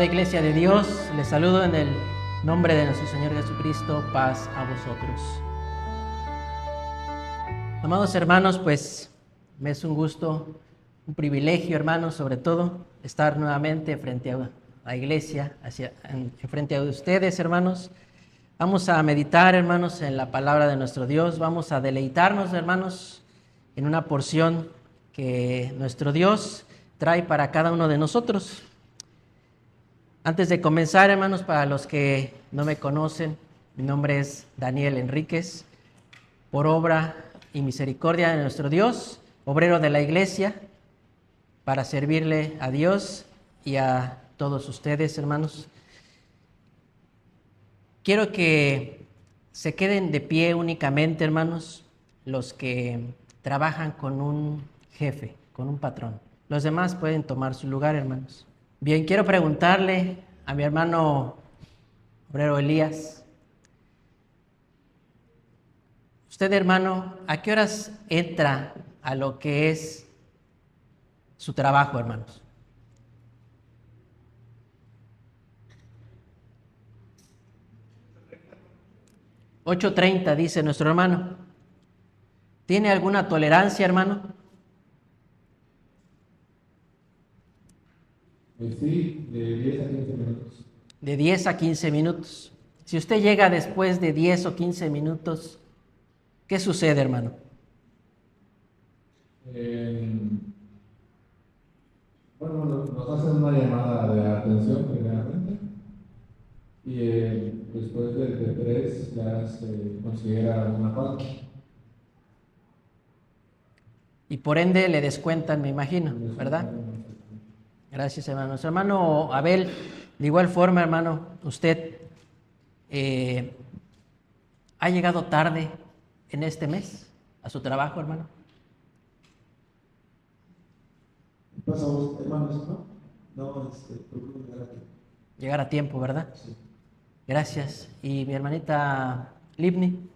Amada Iglesia de Dios, les saludo en el nombre de nuestro Señor Jesucristo, paz a vosotros. Amados hermanos, pues me es un gusto, un privilegio, hermanos, sobre todo, estar nuevamente frente a la iglesia, frente a ustedes, hermanos. Vamos a meditar, hermanos, en la palabra de nuestro Dios. Vamos a deleitarnos, hermanos, en una porción que nuestro Dios trae para cada uno de nosotros. Antes de comenzar, hermanos, para los que no me conocen, mi nombre es Daniel Enríquez, por obra y misericordia de nuestro Dios, obrero de la iglesia, para servirle a Dios y a todos ustedes, hermanos. Quiero que se queden de pie únicamente, hermanos, los que trabajan con un jefe, con un patrón. Los demás pueden tomar su lugar, hermanos. Bien, quiero preguntarle a mi hermano obrero Elías. Usted, hermano, ¿a qué horas entra a lo que es su trabajo, hermanos? ¿8:30, dice nuestro hermano? ¿Tiene alguna tolerancia, hermano? Sí, de 10 a 15 minutos. De 10 a 15 minutos. Si usted llega después de 10 o 15 minutos, ¿qué sucede, hermano? Bueno, nos hacen una llamada de atención primeramente y después de 3 ya se considera una falta. Y por ende le descuentan, me imagino, ¿verdad? Gracias, hermano. Nuestro hermano Abel, de igual forma, hermano, usted ha llegado tarde en este mes a su trabajo, hermano. ¿Qué pasa vos, hermanos? No, procuro llegar a tiempo. Llegar a tiempo, ¿verdad? Sí. Gracias. Y mi hermanita Livni.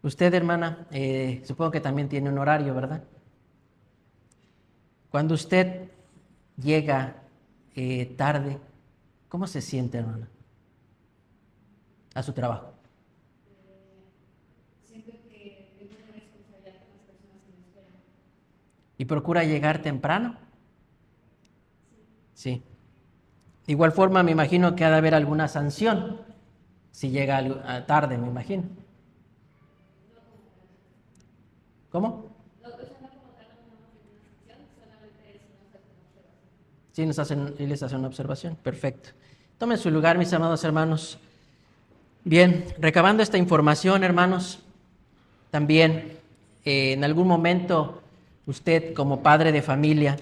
Usted, hermana, supongo que también tiene un horario, ¿verdad? Cuando usted llega tarde, ¿cómo se siente, hermana? A su trabajo. Siento que tengo una responsabilidad con las personas que me esperan. ¿Y procura llegar temprano? Sí. De igual forma, me imagino que ha de haber alguna sanción si llega tarde, me imagino. ¿Cómo? No, pues no como tal, no tenemos ninguna sanción, solamente es una observación. Sí, les hacen una observación. Perfecto. Tomen su lugar, mis amados hermanos. Bien, recabando esta información, hermanos, también en algún momento usted como padre de familia,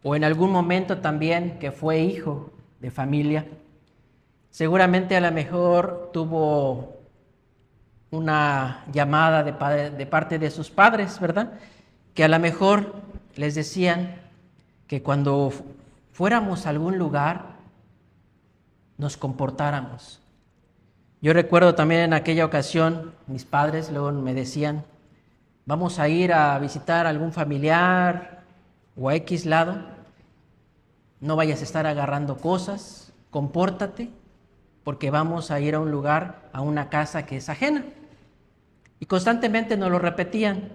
o en algún momento también que fue hijo de familia, seguramente a lo mejor tuvo una llamada de parte de sus padres, ¿verdad? Que a lo mejor les decían que cuando fuéramos a algún lugar nos comportáramos. Yo recuerdo también en aquella ocasión, mis padres luego me decían, vamos a ir a visitar a algún familiar o a X lado, no vayas a estar agarrando cosas, compórtate, porque vamos a ir a un lugar, a una casa que es ajena. Y constantemente nos lo repetían.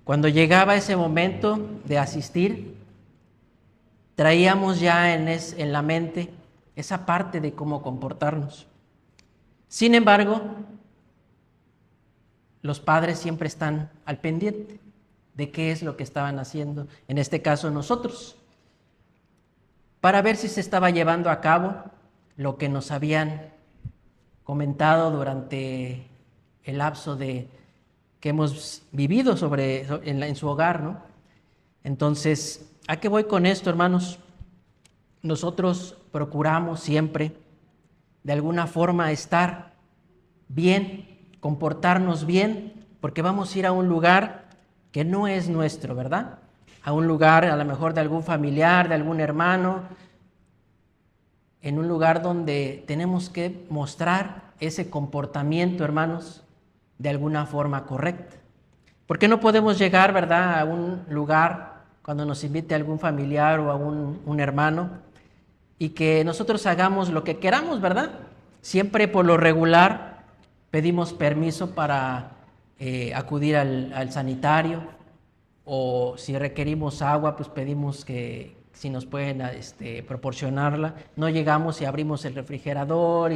Cuando llegaba ese momento de asistir, traíamos ya en la mente esa parte de cómo comportarnos. Sin embargo, los padres siempre están al pendiente de qué es lo que estaban haciendo, en este caso nosotros, para ver si se estaba llevando a cabo lo que nos habían comentado durante el lapso que hemos vivido en su hogar, ¿no? Entonces, ¿a qué voy con esto, hermanos? Nosotros procuramos siempre, de alguna forma, estar bien, comportarnos bien, porque vamos a ir a un lugar que no es nuestro, ¿verdad? A un lugar a lo mejor de algún familiar, de algún hermano, en un lugar donde tenemos que mostrar ese comportamiento, hermanos, de alguna forma correcta. ¿Por qué no podemos llegar, verdad, a un lugar cuando nos invite algún familiar o a un hermano, y que nosotros hagamos lo que queramos, ¿verdad? Siempre por lo regular pedimos permiso para acudir al sanitario, o si requerimos agua, pues pedimos que si nos pueden proporcionarla. No llegamos y abrimos el refrigerador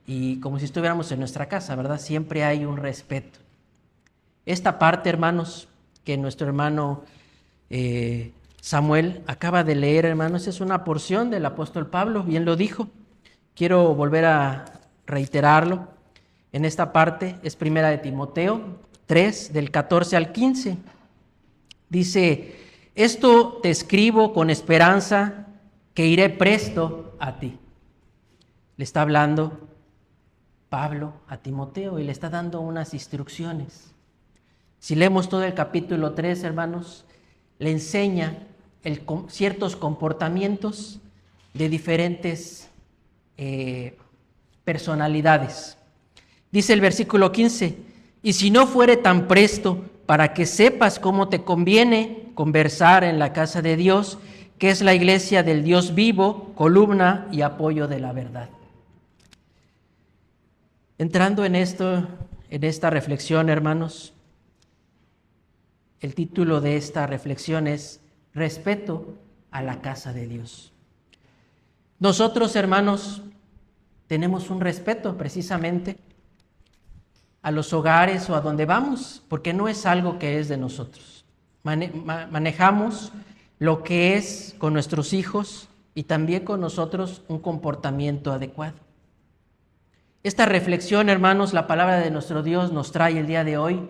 y como si estuviéramos en nuestra casa, ¿verdad? Siempre hay un respeto. Esta parte, hermanos, que nuestro hermano Samuel acaba de leer, hermanos, es una porción del apóstol Pablo, bien lo dijo. Quiero volver a reiterarlo. En esta parte es primera de Timoteo 3, del 14 al 15. Dice: esto te escribo con esperanza que iré presto a ti. Le está hablando Pablo a Timoteo y le está dando unas instrucciones. Si leemos todo el capítulo 3, hermanos, le enseña ciertos comportamientos de diferentes personalidades. Dice el versículo 15: y si no fuere tan presto, para que sepas cómo te conviene conversar en la casa de Dios, que es la iglesia del Dios vivo, columna y apoyo de la verdad. Entrando en esta reflexión, hermanos, el título de esta reflexión es Respeto a la casa de Dios. Nosotros, hermanos, tenemos un respeto precisamente a los hogares o a donde vamos, porque no es algo que es de nosotros. Manejamos lo que es con nuestros hijos y también con nosotros un comportamiento adecuado. Esta reflexión, hermanos, la palabra de nuestro Dios nos trae el día de hoy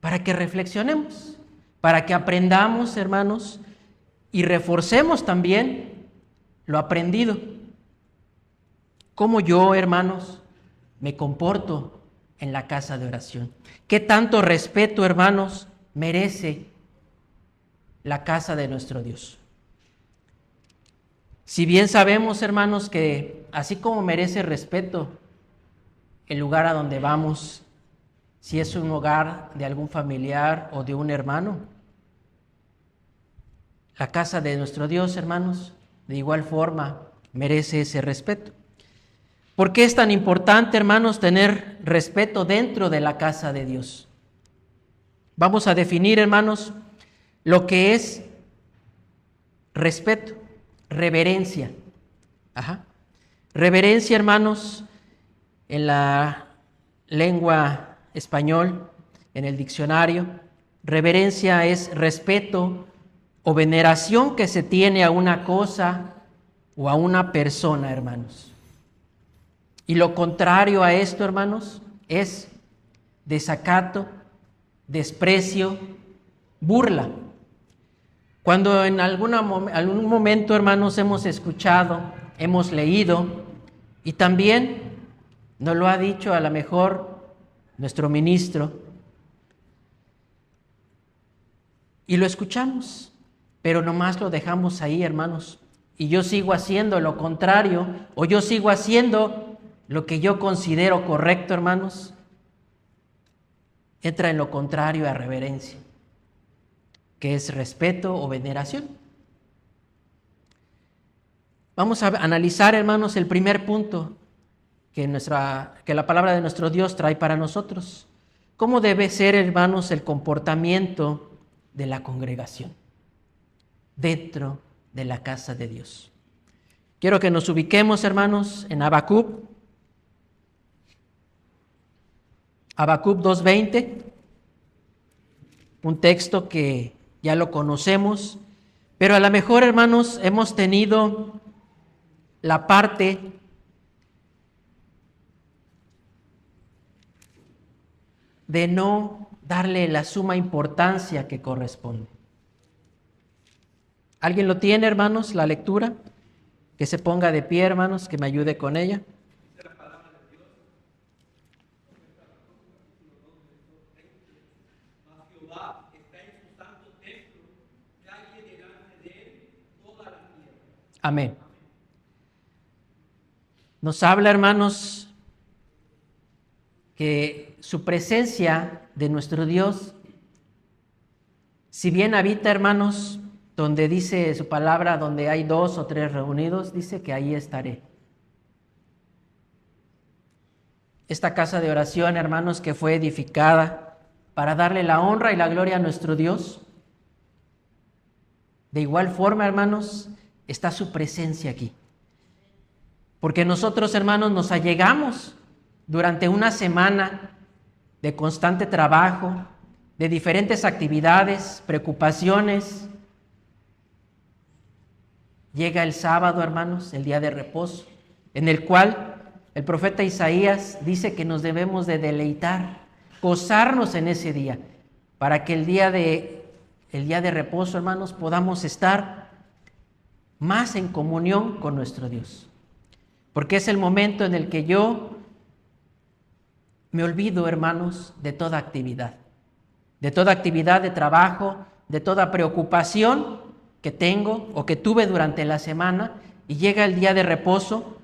para que reflexionemos, para que aprendamos, hermanos, y reforcemos también lo aprendido. ¿Cómo yo, hermanos, me comporto en la casa de oración? ¿Qué tanto respeto, hermanos, merece la casa de nuestro Dios? Si bien sabemos, hermanos, que así como merece respeto el lugar a donde vamos, si es un hogar de algún familiar o de un hermano, la casa de nuestro Dios, hermanos, de igual forma merece ese respeto. ¿Por qué es tan importante, hermanos, tener respeto dentro de la casa de Dios? Vamos a definir, hermanos, lo que es respeto, reverencia. Reverencia, hermanos, en la lengua español, en el diccionario, reverencia es respeto o veneración que se tiene a una cosa o a una persona, hermanos. Y lo contrario a esto, hermanos, es desacato, desprecio, burla. Cuando en algún momento, hermanos, hemos escuchado, hemos leído, y también nos lo ha dicho a lo mejor nuestro ministro, y lo escuchamos, pero nomás lo dejamos ahí, hermanos, y yo sigo haciendo lo contrario, o yo sigo haciendo lo que yo considero correcto, hermanos, entra en lo contrario a reverencia, que es respeto o veneración. Vamos a analizar, hermanos, el primer punto que la palabra de nuestro Dios trae para nosotros. ¿Cómo debe ser, hermanos, el comportamiento de la congregación dentro de la casa de Dios? Quiero que nos ubiquemos, hermanos, en Habacuc 2:20, un texto que ya lo conocemos, pero a lo mejor, hermanos, hemos tenido la parte de no darle la suma importancia que corresponde. ¿Alguien lo tiene, hermanos, la lectura? Que se ponga de pie, hermanos, que me ayude con ella. Amén. Nos habla, hermanos, que su presencia de nuestro Dios, si bien habita, hermanos, donde dice su palabra, donde hay 2 o 3 reunidos, dice que ahí estaré. Esta casa de oración, hermanos, que fue edificada para darle la honra y la gloria a nuestro Dios. De igual forma, hermanos, está su presencia aquí. Porque nosotros, hermanos, nos allegamos durante una semana de constante trabajo, de diferentes actividades, preocupaciones. Llega el sábado, hermanos, el día de reposo, en el cual el profeta Isaías dice que nos debemos de deleitar, gozarnos en ese día, para que el día de reposo, hermanos, podamos estar más en comunión con nuestro Dios. Porque es el momento en el que yo me olvido, hermanos, de toda actividad de trabajo, de toda preocupación que tengo o que tuve durante la semana, y llega el día de reposo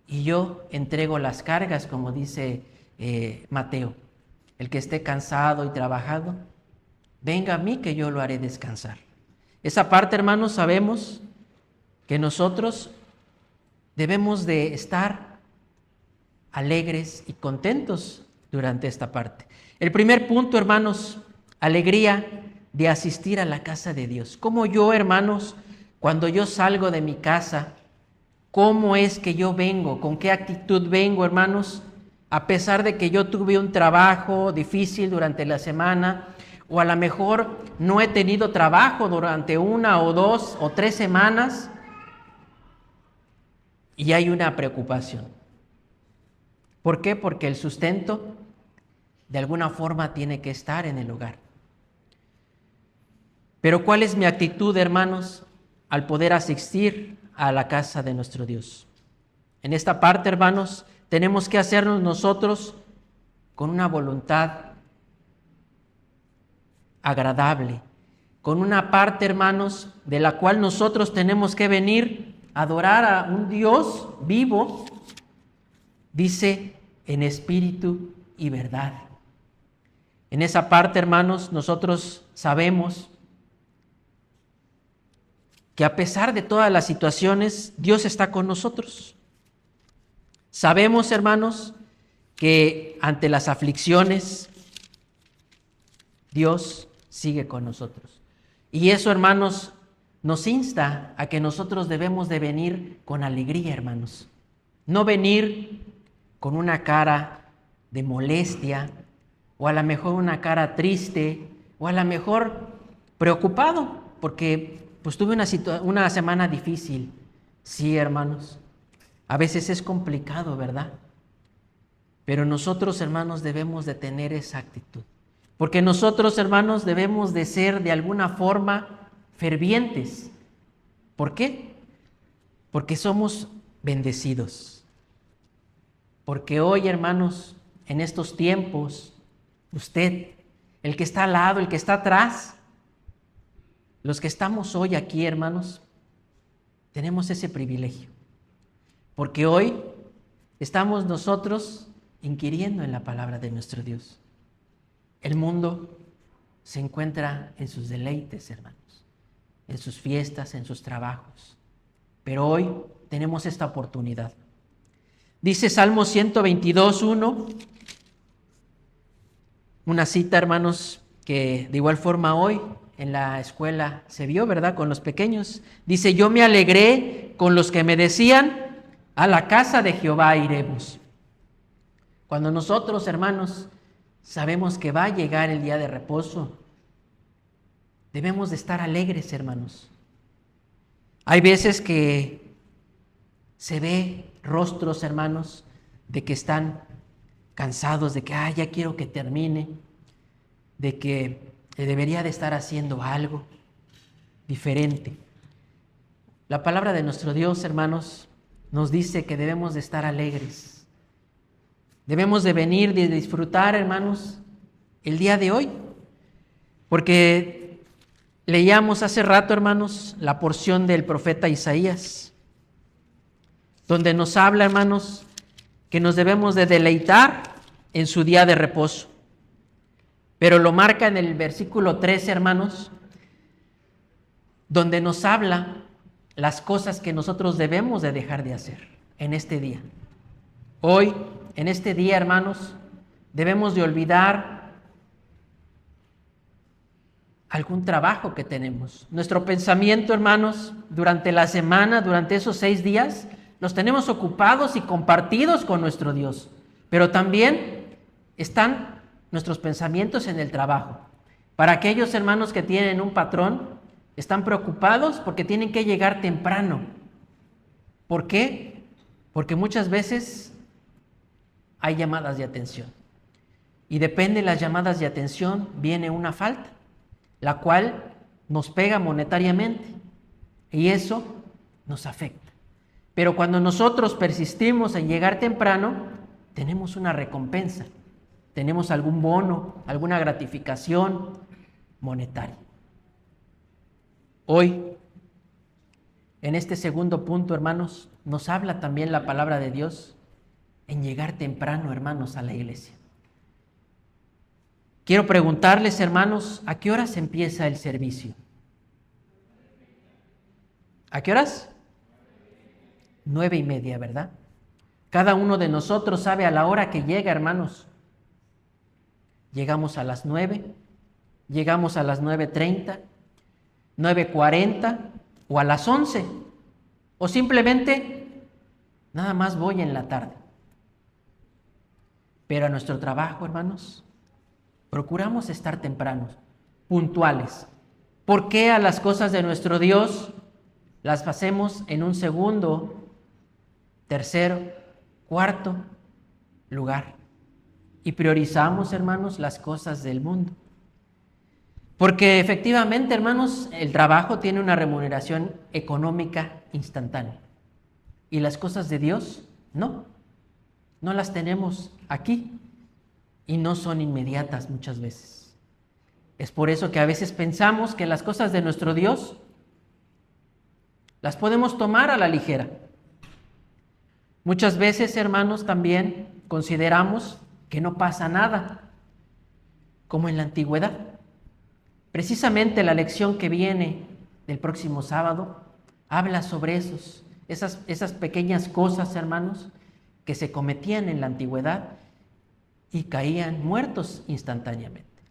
y yo entrego las cargas, como dice Mateo. El que esté cansado y trabajado, venga a mí que yo lo haré descansar. Esa parte, hermanos, sabemos que nosotros debemos de estar alegres y contentos durante esta parte. El primer punto, hermanos, alegría de asistir a la casa de Dios. Como yo, hermanos, cuando yo salgo de mi casa, ¿cómo es que yo vengo? ¿Con qué actitud vengo, hermanos? A pesar de que yo tuve un trabajo difícil durante la semana, o a lo mejor no he tenido trabajo durante 1 o 2 o 3 semanas, y hay una preocupación. ¿Por qué? Porque el sustento de alguna forma tiene que estar en el hogar. Pero ¿cuál es mi actitud, hermanos, al poder asistir a la casa de nuestro Dios? En esta parte, hermanos, tenemos que hacernos nosotros con una voluntad agradable, con una parte, hermanos, de la cual nosotros tenemos que venir a adorar a un Dios vivo, dice, en espíritu y verdad. En esa parte, hermanos, nosotros sabemos que a pesar de todas las situaciones, Dios está con nosotros. Sabemos, hermanos, que ante las aflicciones, Dios sigue con nosotros. Y eso, hermanos, nos insta a que nosotros debemos de venir con alegría, hermanos. No venir con una cara de molestia, o a lo mejor una cara triste, o a lo mejor preocupado, porque pues tuve una semana difícil. Sí, hermanos, a veces es complicado, ¿verdad? Pero nosotros, hermanos, debemos de tener esa actitud. Porque nosotros, hermanos, debemos de ser de alguna forma fervientes. ¿Por qué? Porque somos bendecidos. Porque hoy, hermanos, en estos tiempos, usted, el que está al lado, el que está atrás, los que estamos hoy aquí, hermanos, tenemos ese privilegio. Porque hoy estamos nosotros inquiriendo en la palabra de nuestro Dios. El mundo se encuentra en sus deleites, hermanos, en sus fiestas, en sus trabajos. Pero hoy tenemos esta oportunidad. Dice Salmo 122:1, una cita, hermanos, que de igual forma hoy en la escuela se vio, ¿verdad?, con los pequeños. Dice, yo me alegré con los que me decían, a la casa de Jehová iremos. Cuando nosotros, hermanos, sabemos que va a llegar el día de reposo, debemos de estar alegres, hermanos. Hay veces que se ve rostros, hermanos, de que están cansados, de que ya quiero que termine, de que debería de estar haciendo algo diferente. La palabra de nuestro Dios, hermanos, nos dice que debemos de estar alegres. Debemos de venir, de disfrutar, hermanos, el día de hoy. Porque leíamos hace rato, hermanos, la porción del profeta Isaías, donde nos habla, hermanos, que nos debemos de deleitar en su día de reposo. Pero lo marca en el versículo 13, hermanos, donde nos habla las cosas que nosotros debemos de dejar de hacer en este día. Hoy, en este día, hermanos, debemos de olvidar algún trabajo que tenemos. Nuestro pensamiento, hermanos, durante la semana, durante esos 6 días, los tenemos ocupados y compartidos con nuestro Dios. Pero también están nuestros pensamientos en el trabajo. Para aquellos hermanos que tienen un patrón, están preocupados porque tienen que llegar temprano. ¿Por qué? Porque muchas veces hay llamadas de atención. Y depende de las llamadas de atención, viene una falta, la cual nos pega monetariamente. Y eso nos afecta. Pero cuando nosotros persistimos en llegar temprano, tenemos una recompensa. Tenemos algún bono, alguna gratificación monetaria. Hoy, en este segundo punto, hermanos, nos habla también la palabra de Dios en llegar temprano, hermanos, a la iglesia. Quiero preguntarles, hermanos, ¿a qué horas empieza el servicio? ¿A qué horas? 9:30, ¿verdad? Cada uno de nosotros sabe a la hora que llega, hermanos. Llegamos a las 9, llegamos a las 9:30, 9:40 o a las 11. O simplemente nada más voy en la tarde. Pero a nuestro trabajo, hermanos, procuramos estar tempranos, puntuales. ¿Por qué a las cosas de nuestro Dios las hacemos en un segundo, tercero, cuarto lugar? Y priorizamos, hermanos, las cosas del mundo. Porque efectivamente, hermanos, el trabajo tiene una remuneración económica instantánea. Y las cosas de Dios, no las tenemos aquí. Y no son inmediatas muchas veces. Es por eso que a veces pensamos que las cosas de nuestro Dios las podemos tomar a la ligera. Muchas veces, hermanos, también consideramos que no pasa nada, como en la antigüedad. Precisamente la lección que viene del próximo sábado habla sobre esas pequeñas cosas, hermanos, que se cometían en la antigüedad y caían muertos instantáneamente.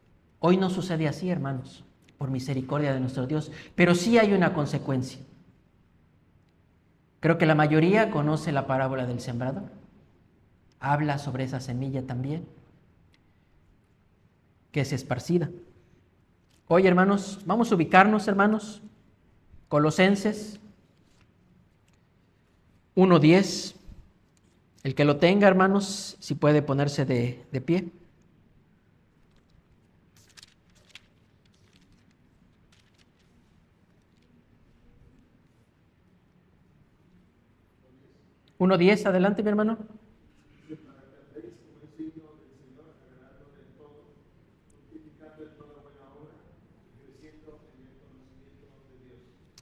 Hoy no sucede así, hermanos, por misericordia de nuestro Dios, pero sí hay una consecuencia. Creo que la mayoría conoce la parábola del sembrador. Habla sobre esa semilla también, que es esparcida. Hoy, hermanos, vamos a ubicarnos, hermanos, Colosenses 1:10. El que lo tenga, hermanos, si puede ponerse de pie. Uno 10, adelante, mi hermano.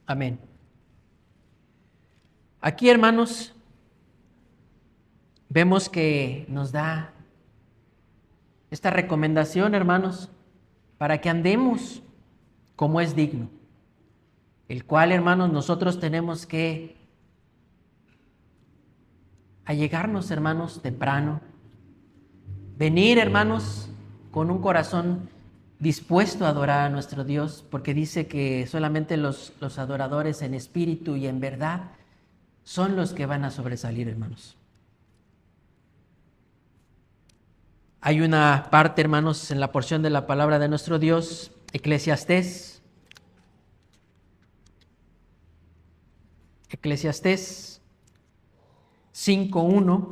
Amén. Aquí, hermanos, vemos que nos da esta recomendación, hermanos, para que andemos como es digno, el cual, hermanos, nosotros tenemos que allegarnos, hermanos, temprano, venir, hermanos, con un corazón dispuesto a adorar a nuestro Dios, porque dice que solamente los adoradores en espíritu y en verdad son los que van a sobresalir, hermanos. Hay una parte, hermanos, en la porción de la palabra de nuestro Dios, Eclesiastés 5:1.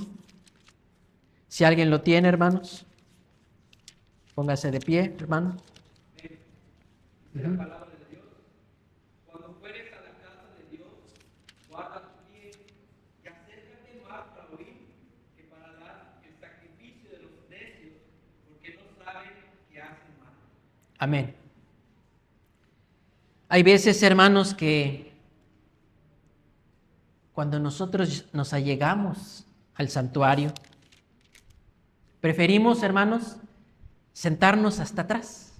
Si alguien lo tiene, hermanos, póngase de pie, hermano. Dice la palabra de Dios: cuando fueres a la casa de Dios, guarda tu pie y acércate más para oír que para dar el sacrificio de los necios, porque no saben que hacen mal. Amén. Hay veces, hermanos, que cuando nosotros nos allegamos al santuario, preferimos, hermanos, sentarnos hasta atrás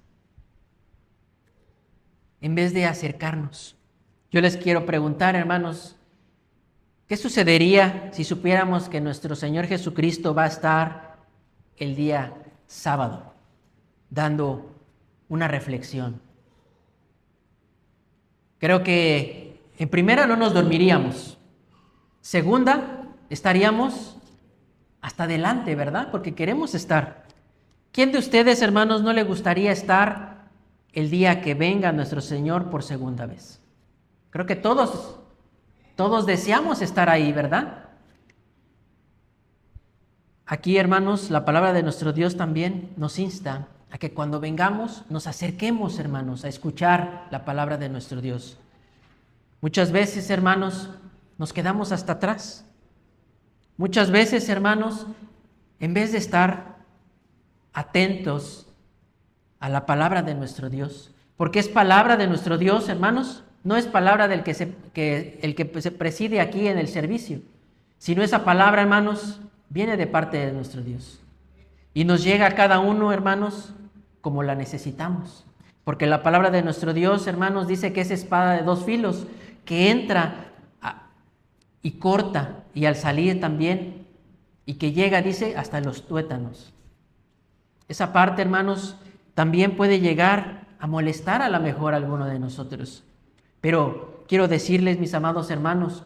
en vez de acercarnos. Yo les quiero preguntar, hermanos, ¿qué sucedería si supiéramos que nuestro Señor Jesucristo va a estar el día sábado dando una reflexión? Creo que en primera no nos dormiríamos. Segunda, estaríamos hasta adelante, ¿verdad? Porque queremos estar. ¿Quién de ustedes, hermanos, no le gustaría estar el día que venga nuestro Señor por segunda vez? Creo que todos deseamos estar ahí, ¿verdad? Aquí, hermanos, la palabra de nuestro Dios también nos insta a que cuando vengamos nos acerquemos, hermanos, a escuchar la palabra de nuestro Dios. Muchas veces, hermanos, nos quedamos hasta atrás. Muchas veces, hermanos, en vez de estar atentos a la palabra de nuestro Dios, porque es palabra de nuestro Dios, hermanos, no es palabra del que se preside aquí en el servicio, sino esa palabra, hermanos, viene de parte de nuestro Dios. Y nos llega a cada uno, hermanos, como la necesitamos. Porque la palabra de nuestro Dios, hermanos, dice que es espada de dos filos, que entra y corta, y al salir también, y que llega, dice, hasta los tuétanos. Esa parte, hermanos, también puede llegar a molestar a lo mejor a alguno de nosotros. Pero quiero decirles, mis amados hermanos,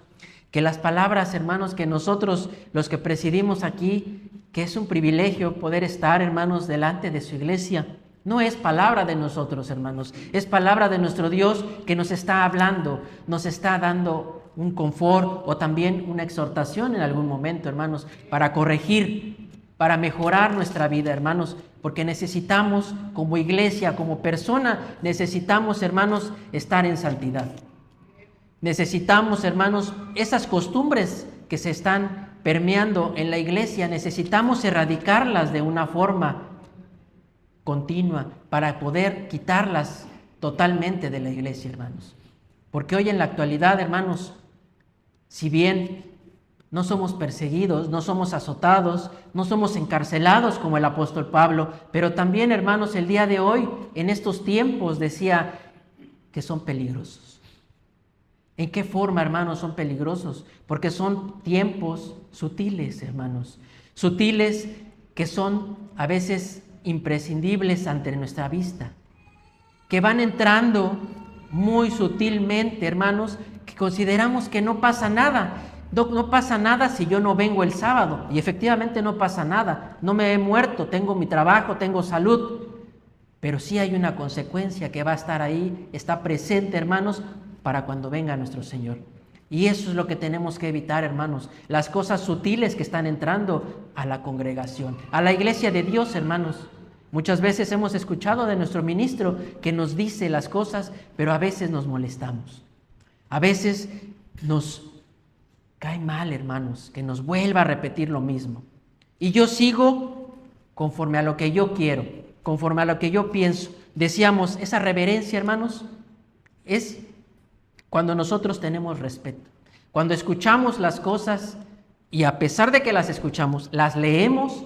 que las palabras, hermanos, que nosotros, los que presidimos aquí, que es un privilegio poder estar, hermanos, delante de su iglesia, no es palabra de nosotros, hermanos, es palabra de nuestro Dios que nos está hablando, nos está dando un confort o también una exhortación en algún momento, hermanos, para corregir, para mejorar nuestra vida, hermanos, porque necesitamos como iglesia, como persona, necesitamos, hermanos, estar en santidad. Necesitamos, hermanos, esas costumbres que se están permeando en la iglesia, necesitamos erradicarlas de una forma continua para poder quitarlas totalmente de la iglesia, hermanos. Porque hoy en la actualidad, hermanos, si bien no somos perseguidos, no somos azotados, no somos encarcelados como el apóstol Pablo, pero también, hermanos, el día de hoy, en estos tiempos, decía que son peligrosos. ¿En qué forma, hermanos, son peligrosos? Porque son tiempos sutiles, hermanos. Sutiles que son a veces imprescindibles ante nuestra vista. Que van entrando muy sutilmente, hermanos, que consideramos que no pasa nada. No pasa nada si yo no vengo el sábado. Y efectivamente no pasa nada. No me he muerto, tengo mi trabajo, tengo salud. Pero sí hay una consecuencia que va a estar ahí, está presente, hermanos, para cuando venga nuestro Señor. Y eso es lo que tenemos que evitar, hermanos. Las cosas sutiles que están entrando a la congregación, a la iglesia de Dios, hermanos. Muchas veces hemos escuchado de nuestro ministro que nos dice las cosas, pero a veces nos molestamos. A veces nos cae mal, hermanos, que nos vuelva a repetir lo mismo. Y yo sigo conforme a lo que yo quiero, conforme a lo que yo pienso. Decíamos, esa reverencia, hermanos, es cuando nosotros tenemos respeto. Cuando escuchamos las cosas y a pesar de que las escuchamos, las leemos,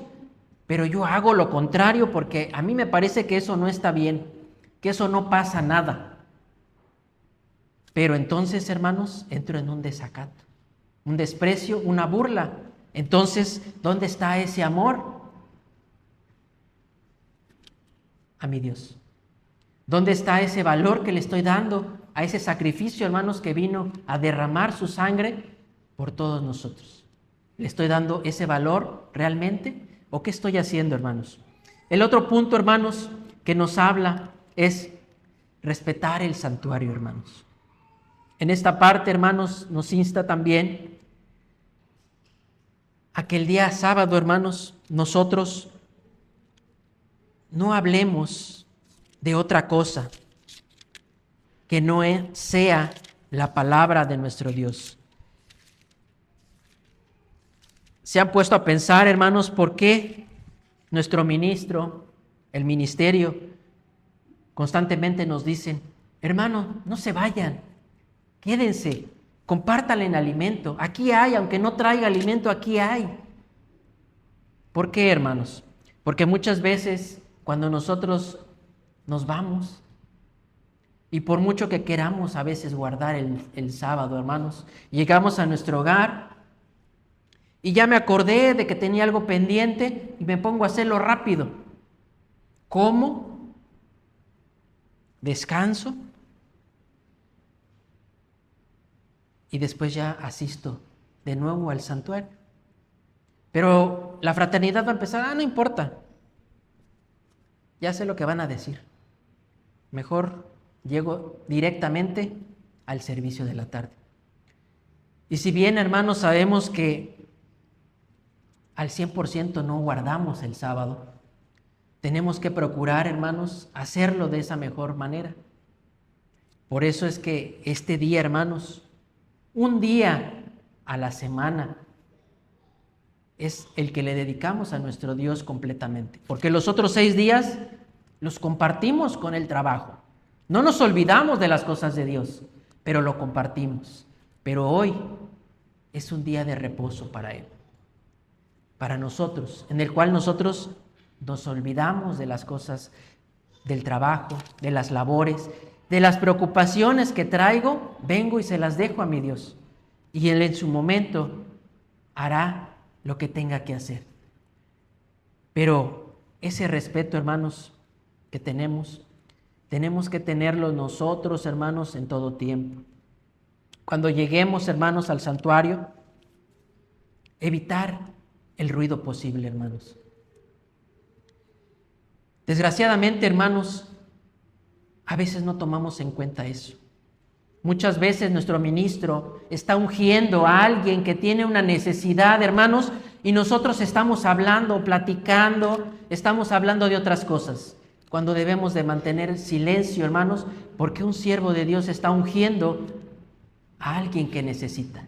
pero yo hago lo contrario porque a mí me parece que eso no está bien, que eso no pasa nada. Pero entonces, hermanos, entro en un desacato, un desprecio, una burla. Entonces, ¿dónde está ese amor a mi Dios? ¿Dónde está ese valor que le estoy dando a ese sacrificio, hermanos, que vino a derramar su sangre por todos nosotros? ¿Le estoy dando ese valor realmente? ¿O qué estoy haciendo, hermanos? El otro punto, hermanos, que nos habla es respetar el santuario, hermanos. En esta parte, hermanos, nos insta también a que el día sábado, hermanos, nosotros no hablemos de otra cosa que no sea la palabra de nuestro Dios. ¿Se han puesto a pensar, hermanos, por qué nuestro ministro, el ministerio, constantemente nos dicen, hermano, no se vayan, quédense, compártanle el alimento, aquí hay, aunque no traiga alimento, aquí hay? ¿Por qué, hermanos? Porque muchas veces cuando nosotros nos vamos, Y por mucho que queramos a veces guardar el sábado, hermanos, llegamos a nuestro hogar y ya me acordé de que tenía algo pendiente y me pongo a hacerlo rápido. ¿Cómo? Descanso y después ya asisto de nuevo al santuario. Pero la fraternidad va a empezar, no importa, ya sé lo que van a decir. Mejor llego directamente al servicio de la tarde. Y si bien, hermanos, sabemos que al 100% no guardamos el sábado, tenemos que procurar, hermanos, hacerlo de esa mejor manera. Por eso es que este día, hermanos, un día a la semana es el que le dedicamos a nuestro Dios completamente. Porque los otros 6 días los compartimos con el trabajo. No nos olvidamos de las cosas de Dios, pero lo compartimos. Pero hoy es un día de reposo para Él, para nosotros, en el cual nosotros nos olvidamos de las cosas del trabajo, de las labores, de las preocupaciones que traigo, vengo y se las dejo a mi Dios. Y Él en su momento hará lo que tenga que hacer. Pero ese respeto, hermanos, que tenemos que tenerlo nosotros, hermanos, en todo tiempo. Cuando lleguemos, hermanos, al santuario, evitar el ruido posible, hermanos. Desgraciadamente, hermanos, a veces no tomamos en cuenta eso. Muchas veces nuestro ministro está ungiendo a alguien que tiene una necesidad, hermanos, y nosotros estamos hablando, platicando, estamos hablando de otras cosas, cuando debemos de mantener silencio, hermanos, porque un siervo de Dios está ungiendo a alguien que necesita.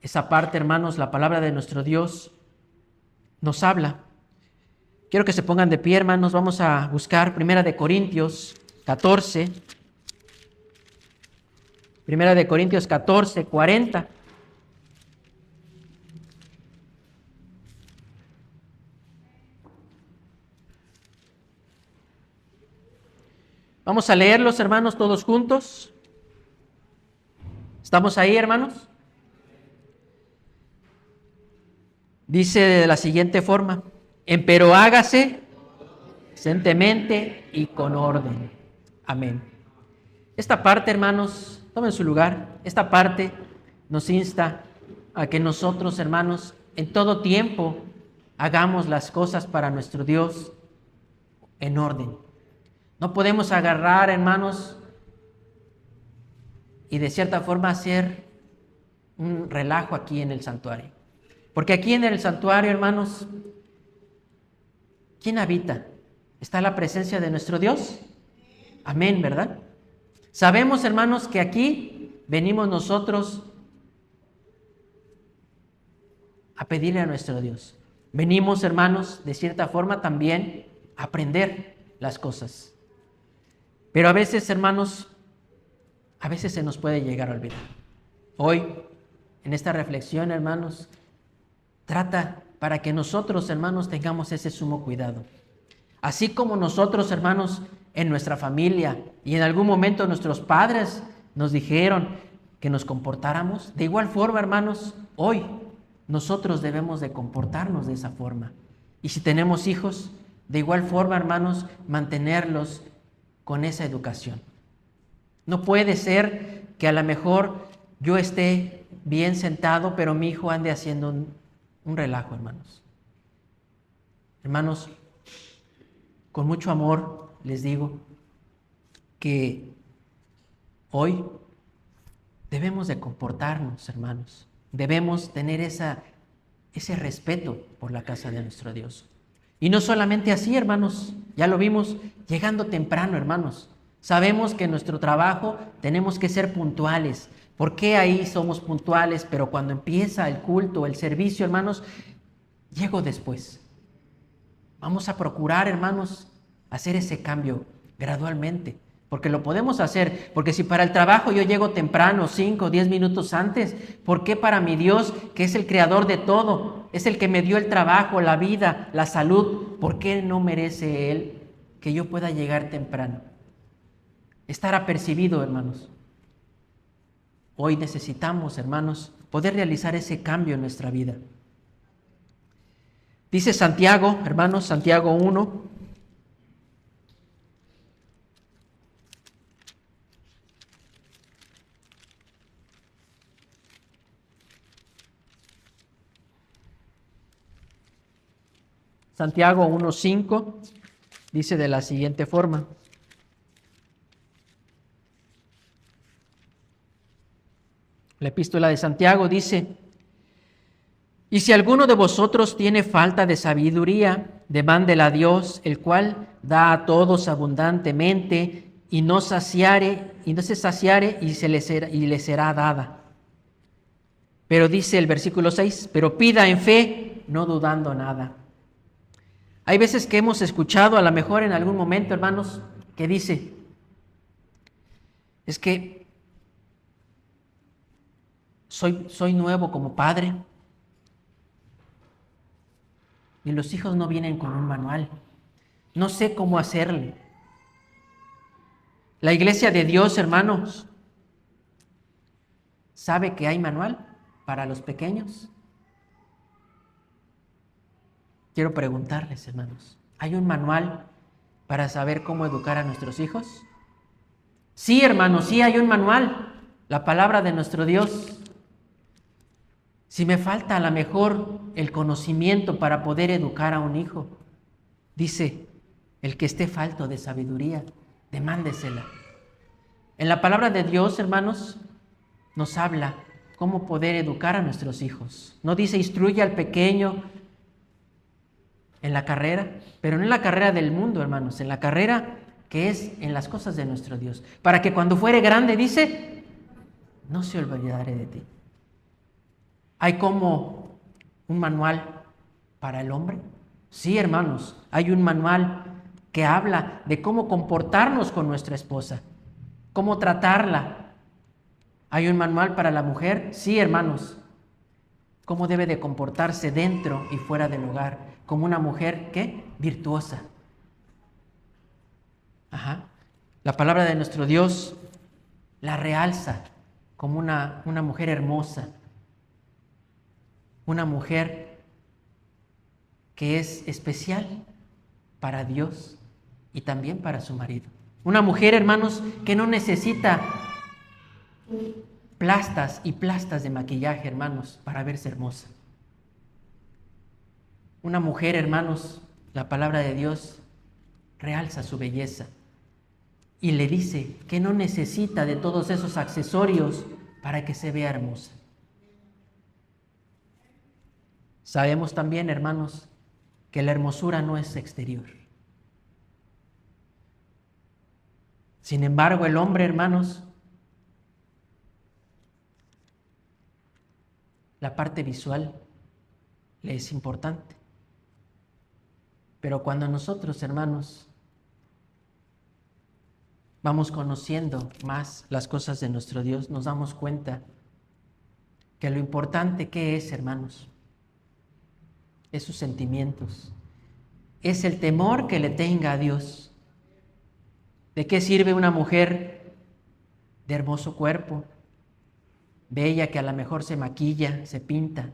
Esa parte, hermanos, la palabra de nuestro Dios nos habla. Quiero que se pongan de pie, hermanos. Vamos a buscar 1 Corintios 14. 1 Corintios 14, 40. Vamos a leerlos, hermanos, todos juntos. ¿Estamos ahí, hermanos? Dice de la siguiente forma: empero hágase decentemente y con orden. Amén. Esta parte, hermanos, tomen su lugar. Esta parte nos insta a que nosotros, hermanos, en todo tiempo hagamos las cosas para nuestro Dios en orden. No podemos agarrar, hermanos, y de cierta forma hacer un relajo aquí en el santuario. Porque aquí en el santuario, hermanos, ¿quién habita? ¿Está la presencia de nuestro Dios? Amén, ¿verdad? Sabemos, hermanos, que aquí venimos nosotros a pedirle a nuestro Dios. Venimos, hermanos, de cierta forma también a aprender las cosas. Pero a veces, hermanos, a veces se nos puede llegar a olvidar. Hoy, en esta reflexión, hermanos, trata para que nosotros, hermanos, tengamos ese sumo cuidado. Así como nosotros, hermanos, en nuestra familia y en algún momento nuestros padres nos dijeron que nos comportáramos, de igual forma, hermanos, hoy nosotros debemos de comportarnos de esa forma. Y si tenemos hijos, de igual forma, hermanos, mantenerlos con esa educación. No puede ser que a lo mejor yo esté bien sentado, pero mi hijo ande haciendo un relajo, hermanos. Hermanos, con mucho amor les digo que hoy debemos de comportarnos, hermanos. Debemos tener ese respeto por la casa de nuestro Dios. Y no solamente así, hermanos, ya lo vimos, llegando temprano, hermanos. Sabemos que en nuestro trabajo tenemos que ser puntuales. ¿Por qué ahí somos puntuales? Pero cuando empieza el culto, el servicio, hermanos, llego después. Vamos a procurar, hermanos, hacer ese cambio gradualmente, porque lo podemos hacer. Porque si para el trabajo yo llego temprano, 5 o 10 minutos antes, ¿por qué para mi Dios, que es el creador de todo, es el que me dio el trabajo, la vida, la salud, por qué no merece Él que yo pueda llegar temprano. Estar apercibido, hermanos. Hoy necesitamos, hermanos, poder realizar ese cambio en nuestra vida. Dice Santiago, hermanos, Santiago 1. Santiago 1:5 dice de la siguiente forma. La epístola de Santiago dice: y si alguno de vosotros tiene falta de sabiduría, demándela a Dios, el cual da a todos abundantemente, y no se saciare y le será dada. Pero dice el versículo 6, pero pida en fe, no dudando nada. Hay veces que hemos escuchado, a lo mejor en algún momento, hermanos, que dice, es que soy nuevo como padre y los hijos no vienen con un manual. No sé cómo hacerle. La iglesia de Dios, hermanos, ¿sabe que hay manual para los pequeños? Quiero preguntarles, hermanos, ¿hay un manual para saber cómo educar a nuestros hijos? Sí, hermanos, sí hay un manual, la palabra de nuestro Dios. Si me falta a lo mejor el conocimiento para poder educar a un hijo, dice, el que esté falto de sabiduría, demándesela. En la palabra de Dios, hermanos, nos habla cómo poder educar a nuestros hijos. No dice, instruye al pequeño en la carrera, pero no en la carrera del mundo, hermanos, en la carrera que es en las cosas de nuestro Dios, para que cuando fuere grande, dice, no se olvidaré de ti. ¿Hay como un manual para el hombre? Sí, hermanos, hay un manual que habla de cómo comportarnos con nuestra esposa, cómo tratarla. ¿Hay un manual para la mujer? Sí, hermanos, cómo debe de comportarse dentro y fuera del hogar, como una mujer, ¿qué? Virtuosa. La palabra de nuestro Dios la realza como una mujer hermosa, una mujer que es especial para Dios y también para su marido. Una mujer, hermanos, que no necesita plastas y plastas de maquillaje, hermanos, para verse hermosa. Una mujer, hermanos, la palabra de Dios realza su belleza y le dice que no necesita de todos esos accesorios para que se vea hermosa. Sabemos también, hermanos, que la hermosura no es exterior. Sin embargo, el hombre, hermanos, la parte visual le es importante. Pero cuando nosotros, hermanos, vamos conociendo más las cosas de nuestro Dios, nos damos cuenta que lo importante que es, hermanos, es sus sentimientos, es el temor que le tenga a Dios. ¿De qué sirve una mujer de hermoso cuerpo, bella, que a lo mejor se maquilla, se pinta,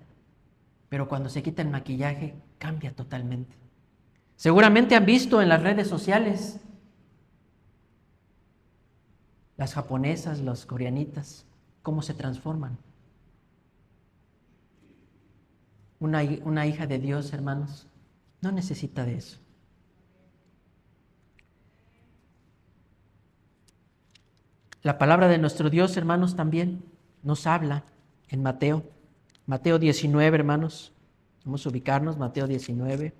pero cuando se quita el maquillaje cambia totalmente? Seguramente han visto en las redes sociales las japonesas, las coreanitas, cómo se transforman. Una hija de Dios, hermanos, no necesita de eso. La palabra de nuestro Dios, hermanos, también nos habla en Mateo 19, hermanos. Vamos a ubicarnos, Mateo 19.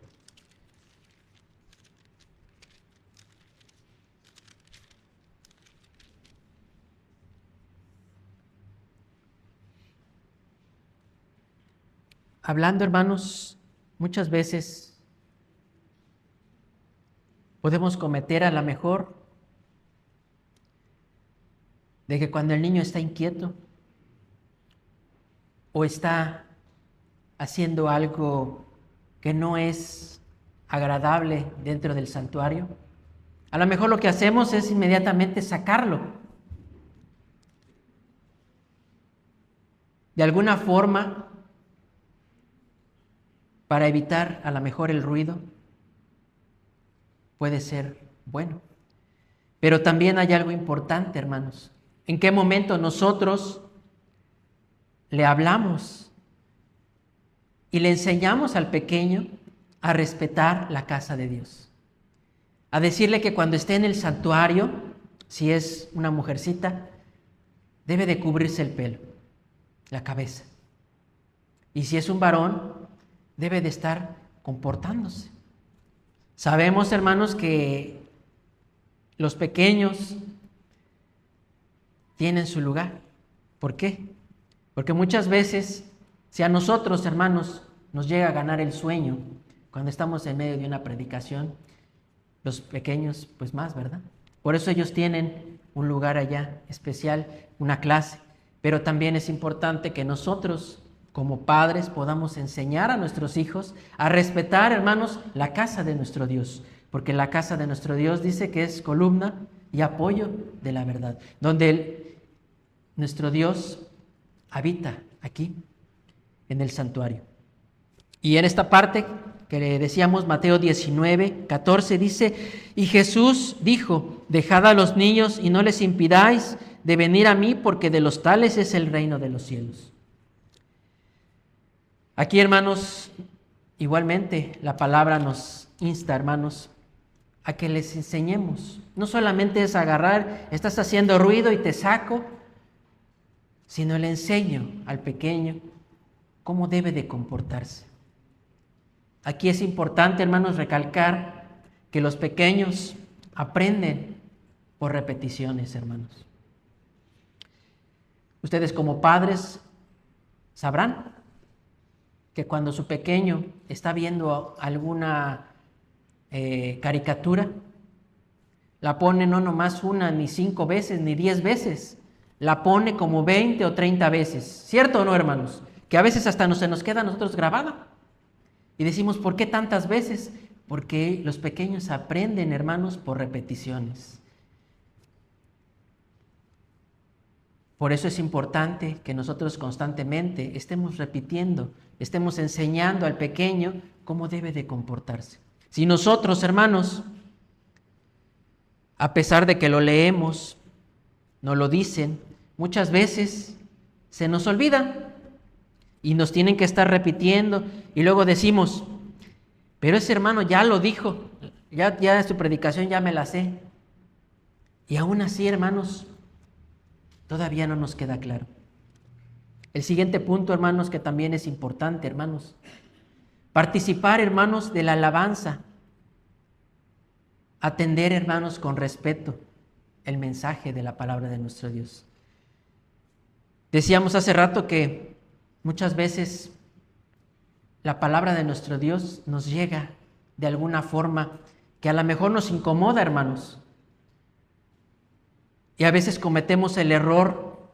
Hablando, hermanos, muchas veces podemos cometer a lo mejor de que cuando el niño está inquieto o está haciendo algo que no es agradable dentro del santuario, A lo mejor lo que hacemos es inmediatamente sacarlo. De alguna forma, para evitar a lo mejor el ruido, puede ser bueno. Pero también hay algo importante, hermanos. ¿En qué momento nosotros le hablamos y le enseñamos al pequeño a respetar la casa de Dios? A decirle que cuando esté en el santuario, si es una mujercita, debe de cubrirse el pelo, la cabeza. Y si es un varón, debe de estar comportándose. Sabemos, hermanos, que los pequeños tienen su lugar. ¿Por qué? Porque muchas veces, si a nosotros, hermanos, nos llega a ganar el sueño cuando estamos en medio de una predicación, los pequeños, pues más, ¿verdad? Por eso ellos tienen un lugar allá especial, una clase. Pero también es importante que nosotros, como padres, podamos enseñar a nuestros hijos a respetar, hermanos, la casa de nuestro Dios. Porque la casa de nuestro Dios dice que es columna y apoyo de la verdad. Donde nuestro Dios habita aquí, en el santuario. Y en esta parte que le decíamos, Mateo 19, 14, dice: y Jesús dijo: dejad a los niños y no les impidáis de venir a mí, porque de los tales es el reino de los cielos. Aquí, hermanos, igualmente la palabra nos insta, hermanos, a que les enseñemos. No solamente es agarrar, estás haciendo ruido y te saco, sino le enseño al pequeño cómo debe de comportarse. Aquí es importante, hermanos, recalcar que los pequeños aprenden por repeticiones, hermanos. Ustedes como padres sabrán que cuando su pequeño está viendo alguna caricatura, la pone no nomás una, ni 5 veces, ni 10 veces, la pone como 20 o 30 veces. ¿Cierto o no, hermanos? Que a veces hasta se nos queda a nosotros grabada. Y decimos, ¿por qué tantas veces? Porque los pequeños aprenden, hermanos, por repeticiones. Por eso es importante que nosotros constantemente estemos repitiendo, estemos enseñando al pequeño cómo debe de comportarse. Si nosotros, hermanos, a pesar de que lo leemos, nos lo dicen, muchas veces se nos olvida y nos tienen que estar repitiendo y luego decimos, pero ese hermano ya lo dijo, ya su predicación ya me la sé. Y aún así, hermanos, todavía no nos queda claro. El siguiente punto, hermanos, que también es importante, hermanos. Participar, hermanos, de la alabanza. Atender, hermanos, con respeto el mensaje de la palabra de nuestro Dios. Decíamos hace rato que muchas veces la palabra de nuestro Dios nos llega de alguna forma que a lo mejor nos incomoda, hermanos. Y a veces cometemos el error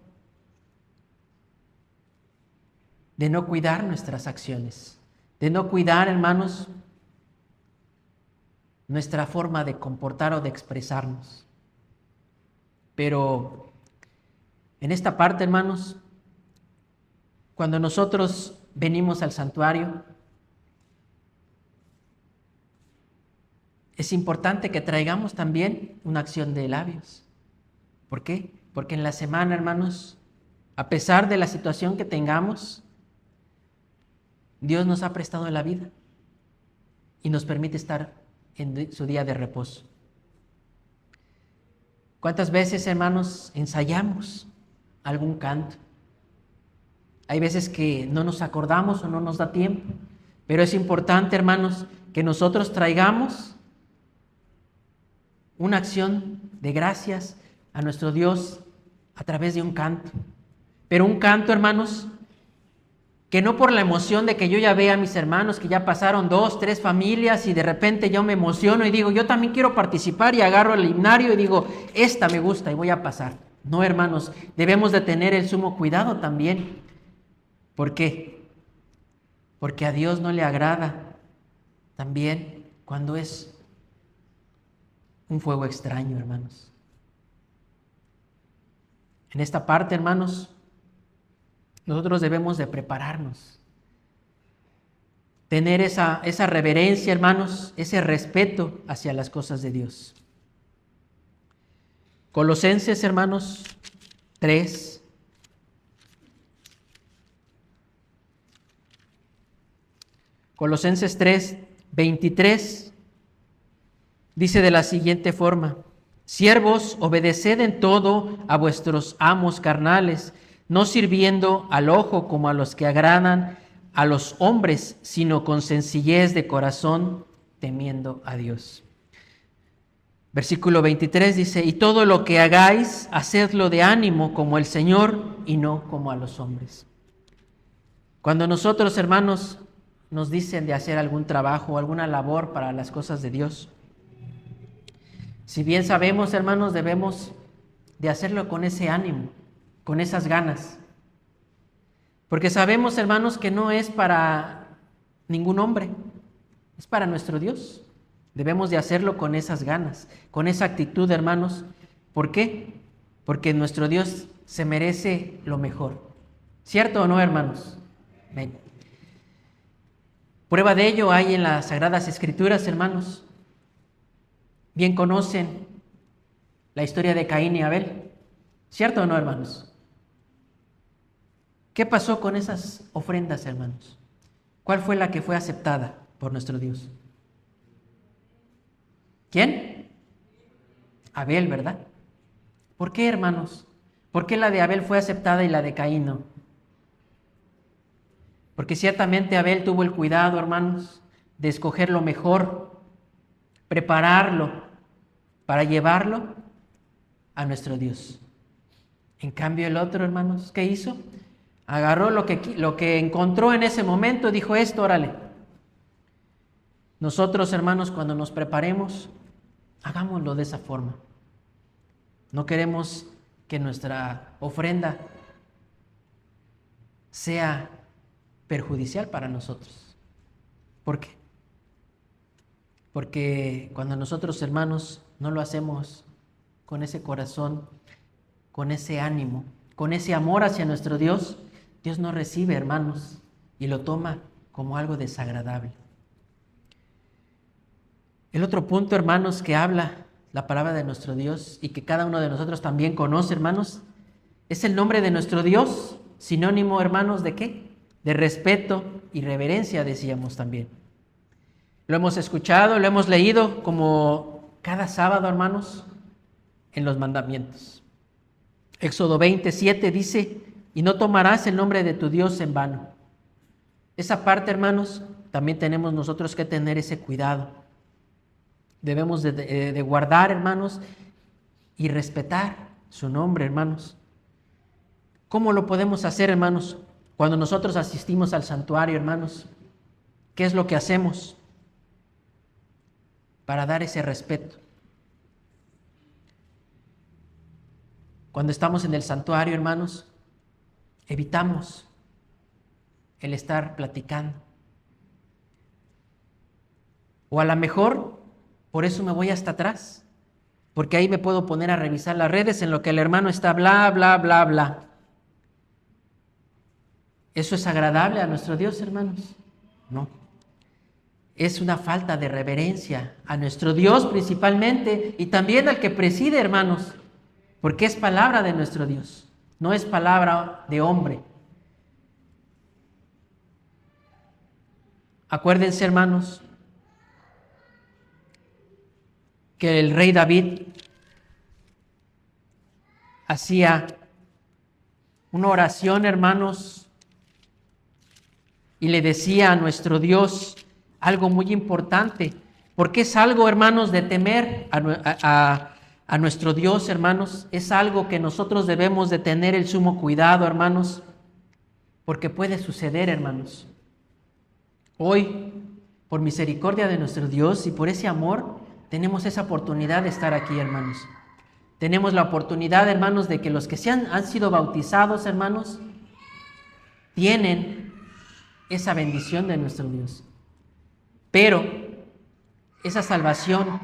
de no cuidar nuestras acciones, de no cuidar, hermanos, nuestra forma de comportar o de expresarnos. Pero en esta parte, hermanos, cuando nosotros venimos al santuario, es importante que traigamos también una acción de labios. ¿Por qué? Porque en la semana, hermanos, a pesar de la situación que tengamos, Dios nos ha prestado la vida y nos permite estar en su día de reposo. ¿Cuántas veces, hermanos, ensayamos algún canto? Hay veces que no nos acordamos o no nos da tiempo, pero es importante, hermanos, que nosotros traigamos una acción de gracias a nuestro Dios a través de un canto. Pero un canto, hermanos, que no por la emoción de que yo ya vea a mis hermanos que ya pasaron 2, 3 familias y de repente yo me emociono y digo, yo también quiero participar y agarro el himnario y digo, esta me gusta y voy a pasar. No, hermanos, debemos de tener el sumo cuidado también. ¿Por qué? Porque a Dios no le agrada también cuando es un fuego extraño, hermanos. En esta parte, hermanos, nosotros debemos de prepararnos, tener esa reverencia, hermanos, ese respeto hacia las cosas de Dios. Colosenses, hermanos, 3. Colosenses 3, 23, dice de la siguiente forma: siervos, obedeced en todo a vuestros amos carnales, no sirviendo al ojo como a los que agradan a los hombres, sino con sencillez de corazón, temiendo a Dios. Versículo 23 dice: y todo lo que hagáis, hacedlo de ánimo como el Señor y no como a los hombres. Cuando nosotros, hermanos, nos dicen de hacer algún trabajo o alguna labor para las cosas de Dios, si bien sabemos, hermanos, debemos de hacerlo con ese ánimo, con esas ganas. Porque sabemos, hermanos, que no es para ningún hombre, es para nuestro Dios. Debemos de hacerlo con esas ganas, con esa actitud, hermanos. ¿Por qué? Porque nuestro Dios se merece lo mejor. ¿Cierto o no, hermanos? Amén. Prueba de ello hay en las Sagradas Escrituras, hermanos. Bien conocen la historia de Caín y Abel. ¿Cierto o no, hermanos? ¿Qué pasó con esas ofrendas, hermanos? ¿Cuál fue la que fue aceptada por nuestro Dios? ¿Quién? Abel, ¿verdad? ¿Por qué, hermanos? ¿Por qué la de Abel fue aceptada y la de Caín no? Porque ciertamente Abel tuvo el cuidado, hermanos, de escoger lo mejor, prepararlo para llevarlo a nuestro Dios. En cambio el otro, hermanos, ¿qué hizo? Agarró lo que encontró en ese momento, dijo esto, órale. Nosotros, hermanos, cuando nos preparemos, hagámoslo de esa forma. No queremos que nuestra ofrenda sea perjudicial para nosotros. ¿Por qué? Porque cuando nosotros, hermanos, no lo hacemos con ese corazón, con ese ánimo, con ese amor hacia nuestro Dios, Dios no recibe, hermanos, y lo toma como algo desagradable. El otro punto, hermanos, que habla la palabra de nuestro Dios y que cada uno de nosotros también conoce, hermanos, es el nombre de nuestro Dios, sinónimo, hermanos, ¿de qué? De respeto y reverencia, decíamos también. Lo hemos escuchado, lo hemos leído como cada sábado, hermanos, en los mandamientos. Éxodo 27 dice: y no tomarás el nombre de tu Dios en vano. Esa parte, hermanos, también tenemos nosotros que tener ese cuidado. Debemos de guardar, hermanos, y respetar su nombre, hermanos. ¿Cómo lo podemos hacer, hermanos? Cuando nosotros asistimos al santuario, hermanos, ¿qué es lo que hacemos para dar ese respeto? Cuando estamos en el santuario, hermanos, evitamos el estar platicando. O a lo mejor, por eso me voy hasta atrás, porque ahí me puedo poner a revisar las redes en lo que el hermano está bla, bla, bla, bla. ¿Eso es agradable a nuestro Dios, hermanos? No. Es una falta de reverencia a nuestro Dios principalmente y también al que preside, hermanos, porque es palabra de nuestro Dios, no es palabra de hombre. Acuérdense, hermanos, que el rey David hacía una oración, hermanos, y le decía a nuestro Dios algo muy importante, porque es algo, hermanos, de temer a nuestro Dios, hermanos. Es algo que nosotros debemos de tener el sumo cuidado, hermanos, porque puede suceder, hermanos. Hoy, por misericordia de nuestro Dios y por ese amor, tenemos esa oportunidad de estar aquí, hermanos. Tenemos la oportunidad, hermanos, de que los que han sido bautizados, hermanos, tienen esa bendición de nuestro Dios. Pero esa salvación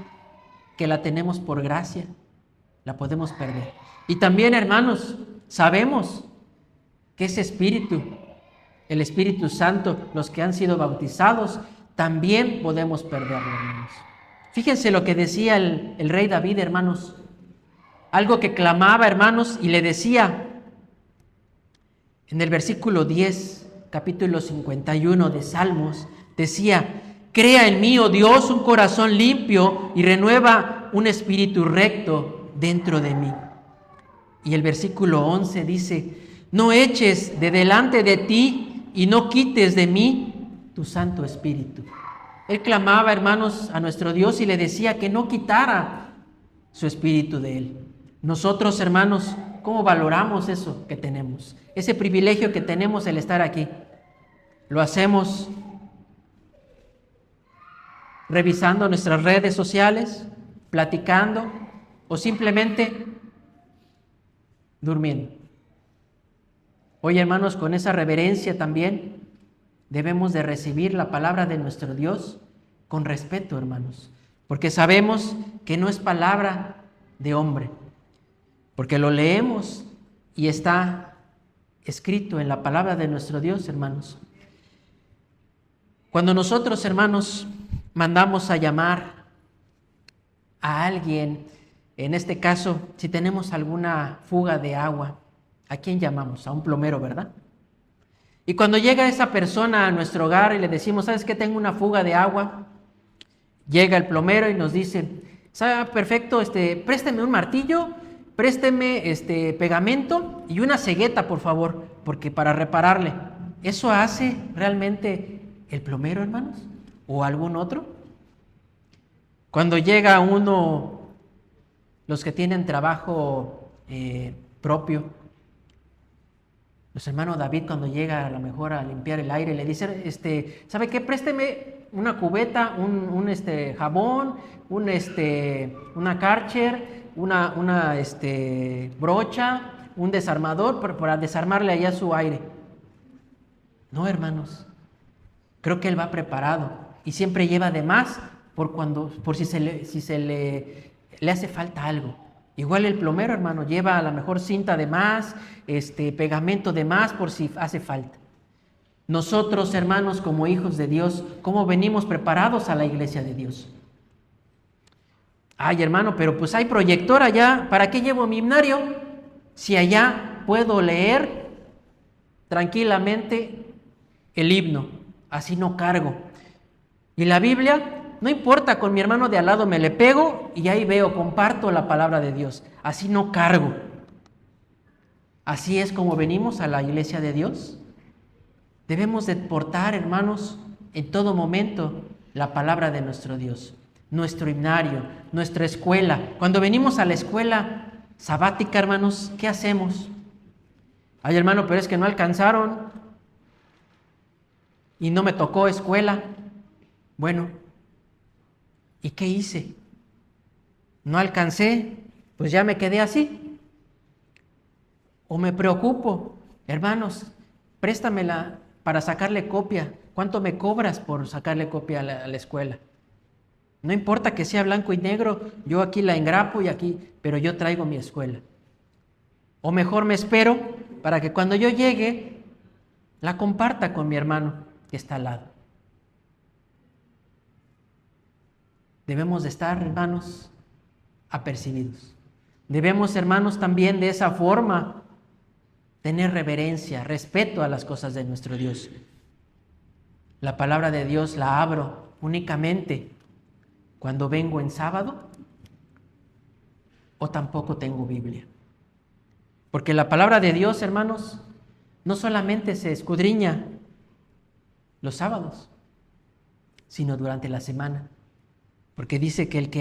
que la tenemos por gracia, la podemos perder. Y también, hermanos, sabemos que ese Espíritu, el Espíritu Santo, los que han sido bautizados, también podemos perderlo, hermanos. Fíjense lo que decía el rey David, hermanos. Algo que clamaba, hermanos, y le decía en el versículo 10, capítulo 51 de Salmos, decía: crea en mí, oh Dios, un corazón limpio y renueva un espíritu recto dentro de mí. Y el versículo 11 dice: no eches de delante de ti y no quites de mí tu Santo Espíritu. Él clamaba, hermanos, a nuestro Dios y le decía que no quitara su Espíritu de él. Nosotros, hermanos, ¿cómo valoramos eso que tenemos? Ese privilegio que tenemos, el estar aquí. ¿Lo hacemos revisando nuestras redes sociales, platicando o simplemente durmiendo? Hoy, hermanos, con esa reverencia también debemos de recibir la palabra de nuestro Dios con respeto, hermanos, porque sabemos que no es palabra de hombre, porque lo leemos y está escrito en la palabra de nuestro Dios, hermanos. Cuando nosotros, hermanos, mandamos a llamar a alguien, en este caso, si tenemos alguna fuga de agua, ¿a quién llamamos? A un plomero, ¿verdad? Y cuando llega esa persona a nuestro hogar y le decimos: ¿sabes qué? Tengo una fuga de agua. Llega el plomero y nos dice: ¿sabe? Perfecto, présteme un martillo, présteme pegamento y una cegueta, por favor, porque para repararle. ¿Eso hace realmente el plomero, hermanos? ¿O algún otro? Cuando llega uno, los que tienen trabajo propio, los hermanos David, cuando llega a lo mejor a limpiar el aire, le dice: ¿sabe qué? Présteme una cubeta, un jabón, una Karcher, una brocha, un desarmador para desarmarle allá su aire. No, hermanos, creo que él va preparado y siempre lleva de más por si se le hace falta algo. Igual el plomero, hermano, lleva a lo mejor cinta de más, pegamento de más por si hace falta. Nosotros, hermanos, como hijos de Dios, ¿cómo venimos preparados a la iglesia de Dios? Ay, hermano, pero pues hay proyector allá, ¿para qué llevo mi himnario? Si allá puedo leer tranquilamente el himno, así no cargo. Y la Biblia, no importa, con mi hermano de al lado me le pego y ahí veo, comparto la palabra de Dios, así no cargo. Así es como venimos a la iglesia de Dios. Debemos de portar, hermanos, en todo momento la palabra de nuestro Dios, nuestro himnario, nuestra escuela. Cuando venimos a la escuela sabática, hermanos, ¿qué hacemos? Ay, hermano, pero es que no alcanzaron y no me tocó escuela. Bueno, ¿y qué hice? No alcancé, pues ya me quedé así. O me preocupo: hermanos, préstamela para sacarle copia. ¿Cuánto me cobras por sacarle copia a la escuela? No importa que sea blanco y negro, yo aquí la engrapo y aquí, pero yo traigo mi escuela. O mejor me espero para que cuando yo llegue, la comparta con mi hermano que está al lado. Debemos de estar, hermanos, apercibidos. Debemos, hermanos, también de esa forma tener reverencia, respeto a las cosas de nuestro Dios. La palabra de Dios la abro únicamente cuando vengo en sábado o tampoco tengo Biblia. Porque la palabra de Dios, hermanos, no solamente se escudriña los sábados, sino durante la semana. Porque dice que el que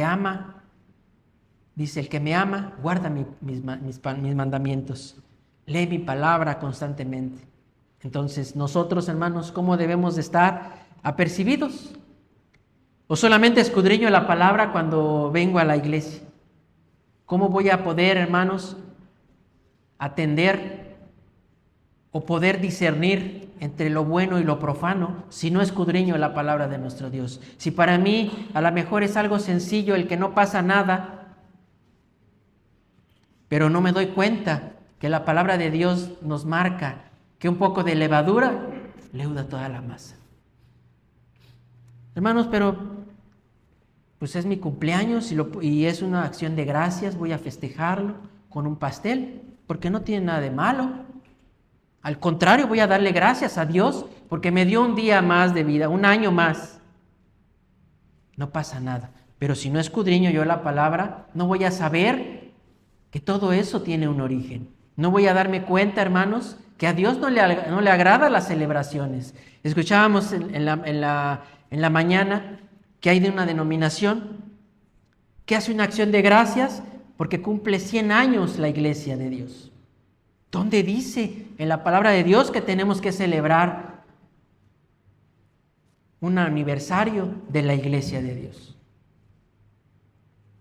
me ama, guarda mis mandamientos. Lee mi palabra constantemente. Entonces, nosotros, hermanos, ¿cómo debemos de estar apercibidos? ¿O solamente escudriño la palabra cuando vengo a la iglesia? ¿Cómo voy a poder, hermanos, atender o poder discernir entre lo bueno y lo profano si no escudriño la palabra de nuestro Dios? Si para mí a lo mejor es algo sencillo el que no pasa nada, pero no me doy cuenta que la palabra de Dios nos marca que un poco de levadura leuda toda la masa. Hermanos, pero pues es mi cumpleaños y es una acción de gracias, voy a festejarlo con un pastel, porque no tiene nada de malo. Al contrario, voy a darle gracias a Dios porque me dio un día más de vida, un año más. No pasa nada. Pero si no escudriño yo la palabra, no voy a saber que todo eso tiene un origen. No voy a darme cuenta, hermanos, que a Dios no le agrada las celebraciones. Escuchábamos en la mañana que hay de una denominación que hace una acción de gracias porque cumple 100 años la iglesia de Dios. ¿Dónde dice en la palabra de Dios que tenemos que celebrar un aniversario de la iglesia de Dios?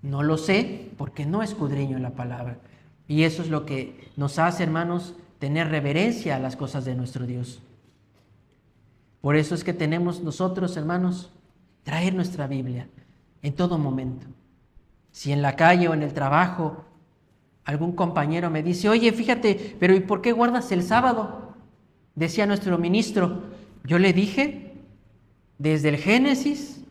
No lo sé porque no escudriño la palabra. Y eso es lo que nos hace, hermanos, tener reverencia a las cosas de nuestro Dios. Por eso es que tenemos nosotros, hermanos, traer nuestra Biblia en todo momento. Si en la calle o en el trabajo algún compañero me dice, oye, fíjate, pero ¿y por qué guardas el sábado? Decía nuestro ministro. Yo le dije, desde el Génesis,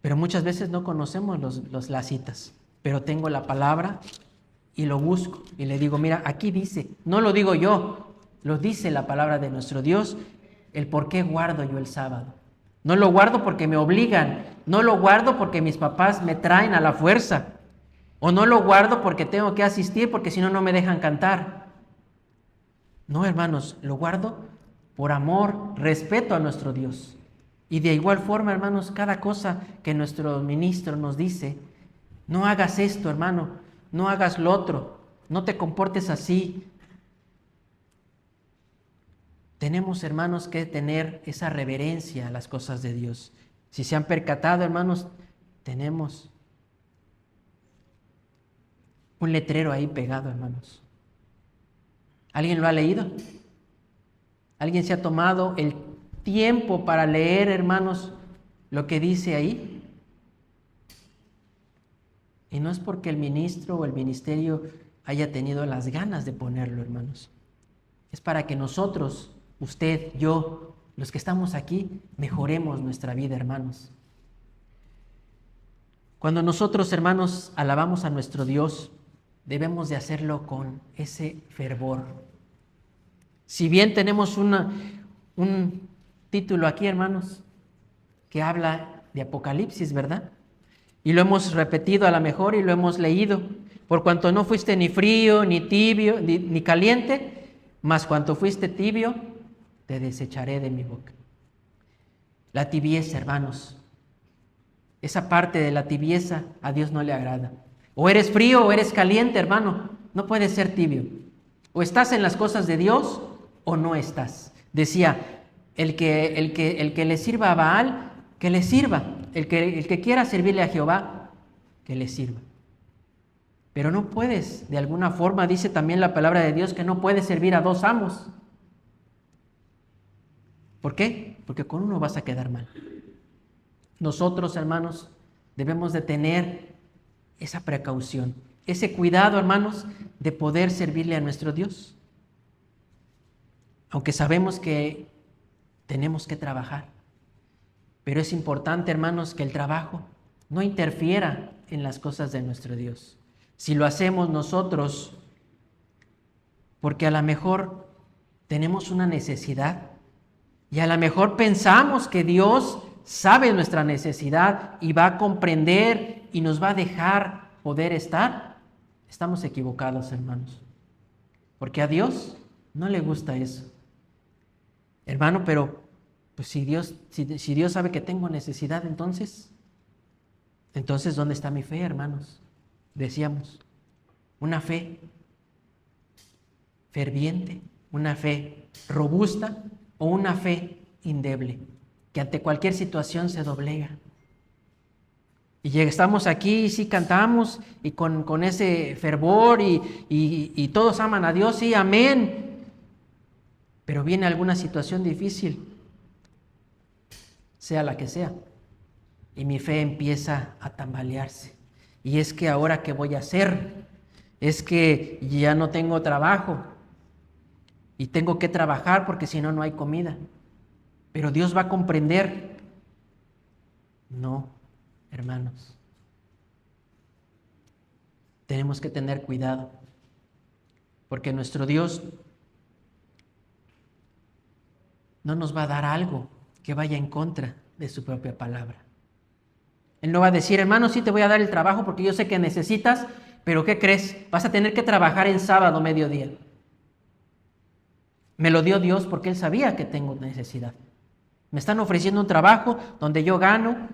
pero muchas veces no conocemos las citas, pero tengo la palabra y lo busco y le digo, mira, aquí dice, no lo digo yo, lo dice la palabra de nuestro Dios, el por qué guardo yo el sábado. No lo guardo porque me obligan, no lo guardo porque mis papás me traen a la fuerza, o no lo guardo porque tengo que asistir porque si no, no me dejan cantar. No, hermanos, lo guardo por amor, respeto a nuestro Dios. Y de igual forma, hermanos, cada cosa que nuestro ministro nos dice, no hagas esto, hermano, no hagas lo otro, no te comportes así. Tenemos, hermanos, que tener esa reverencia a las cosas de Dios. Si se han percatado, hermanos, tenemos un letrero ahí pegado, hermanos. ¿Alguien lo ha leído? ¿Alguien se ha tomado el tiempo para leer, hermanos, lo que dice ahí? Y no es porque el ministro o el ministerio haya tenido las ganas de ponerlo, hermanos. Es para que nosotros, usted, yo, los que estamos aquí, mejoremos nuestra vida, hermanos. Cuando nosotros, hermanos, alabamos a nuestro Dios, debemos de hacerlo con ese fervor. Si bien tenemos un título aquí, hermanos, que habla de Apocalipsis, ¿verdad? Y lo hemos repetido a lo mejor y lo hemos leído. Por cuanto no fuiste ni frío, ni tibio, ni caliente, mas cuanto fuiste tibio, te desecharé de mi boca. La tibieza, hermanos, esa parte de la tibieza a Dios no le agrada. O eres frío o eres caliente, hermano, no puedes ser tibio. O estás en las cosas de Dios o no estás. Decía, el que le sirva a Baal, que le sirva. El que quiera servirle a Jehová, que le sirva. Pero no puedes, de alguna forma, dice también la palabra de Dios, que no puedes servir a dos amos. ¿Por qué? Porque con uno vas a quedar mal. Nosotros, hermanos, debemos de tener esa precaución, ese cuidado, hermanos, de poder servirle a nuestro Dios. Aunque sabemos que tenemos que trabajar. Pero es importante, hermanos, que el trabajo no interfiera en las cosas de nuestro Dios. Si lo hacemos nosotros, porque a lo mejor tenemos una necesidad y a lo mejor pensamos que Dios sabe nuestra necesidad y va a comprender y nos va a dejar poder estar, estamos equivocados, hermanos. Porque a Dios no le gusta eso. Hermano, pero pues si Dios sabe que tengo necesidad, entonces, ¿dónde está mi fe, hermanos? Decíamos, una fe ferviente, una fe robusta o una fe endeble, que ante cualquier situación se doblega. Y estamos aquí y sí cantamos y con ese fervor y todos aman a Dios, sí, amén. pero viene alguna situación difícil, sea la que sea, y mi fe empieza a tambalearse. Y es que ahora, ¿qué voy a hacer? Es que ya no tengo trabajo y tengo que trabajar porque si no, no hay comida. Pero Dios va a comprender. No, hermanos. Tenemos que tener cuidado, porque nuestro Dios no nos va a dar algo que vaya en contra de su propia palabra. Él no va a decir, hermano, sí te voy a dar el trabajo porque yo sé que necesitas, pero ¿qué crees? Vas a tener que trabajar en sábado mediodía. Me lo dio Dios porque Él sabía que tengo necesidad. Me están ofreciendo un trabajo donde yo gano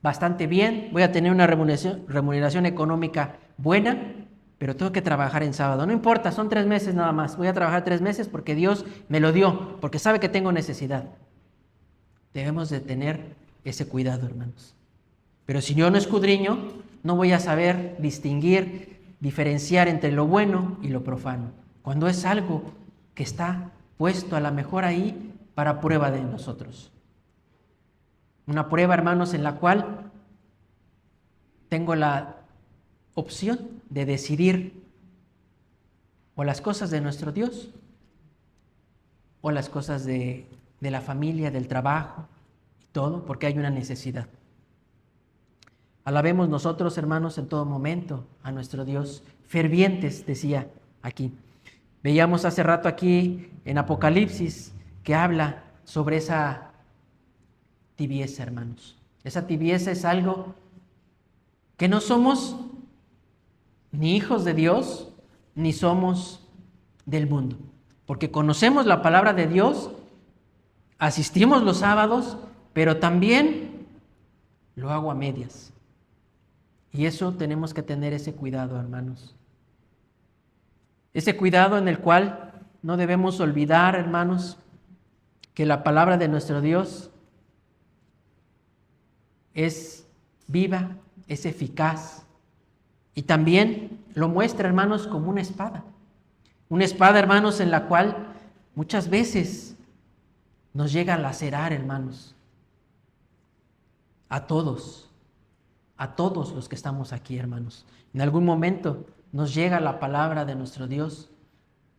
bastante bien, voy a tener una remuneración económica buena, pero tengo que trabajar en sábado. No importa, son 3 meses nada más. Voy a trabajar 3 meses porque Dios me lo dio, porque sabe que tengo necesidad. Debemos de tener ese cuidado, hermanos. Pero si yo no escudriño, no voy a saber distinguir, diferenciar entre lo bueno y lo profano. Cuando es algo que está puesto a lo mejor ahí para prueba de nosotros. Una prueba, hermanos, en la cual tengo la opción de decidir o las cosas de nuestro Dios o las cosas de la familia, del trabajo y todo, porque hay una necesidad. Alabemos nosotros, hermanos, en todo momento a nuestro Dios, fervientes, decía aquí. Veíamos hace rato aquí en Apocalipsis que habla sobre esa tibieza, hermanos. Esa tibieza es algo que no somos ni hijos de Dios, ni somos del mundo. Porque conocemos la palabra de Dios, asistimos los sábados, pero también lo hago a medias. Y eso tenemos que tener ese cuidado, hermanos. Ese cuidado en el cual no debemos olvidar, hermanos, que la palabra de nuestro Dios es viva, es eficaz. Y también lo muestra, hermanos, como una espada. Una espada, hermanos, en la cual muchas veces nos llega a lacerar, hermanos. A todos los que estamos aquí, hermanos. En algún momento nos llega la palabra de nuestro Dios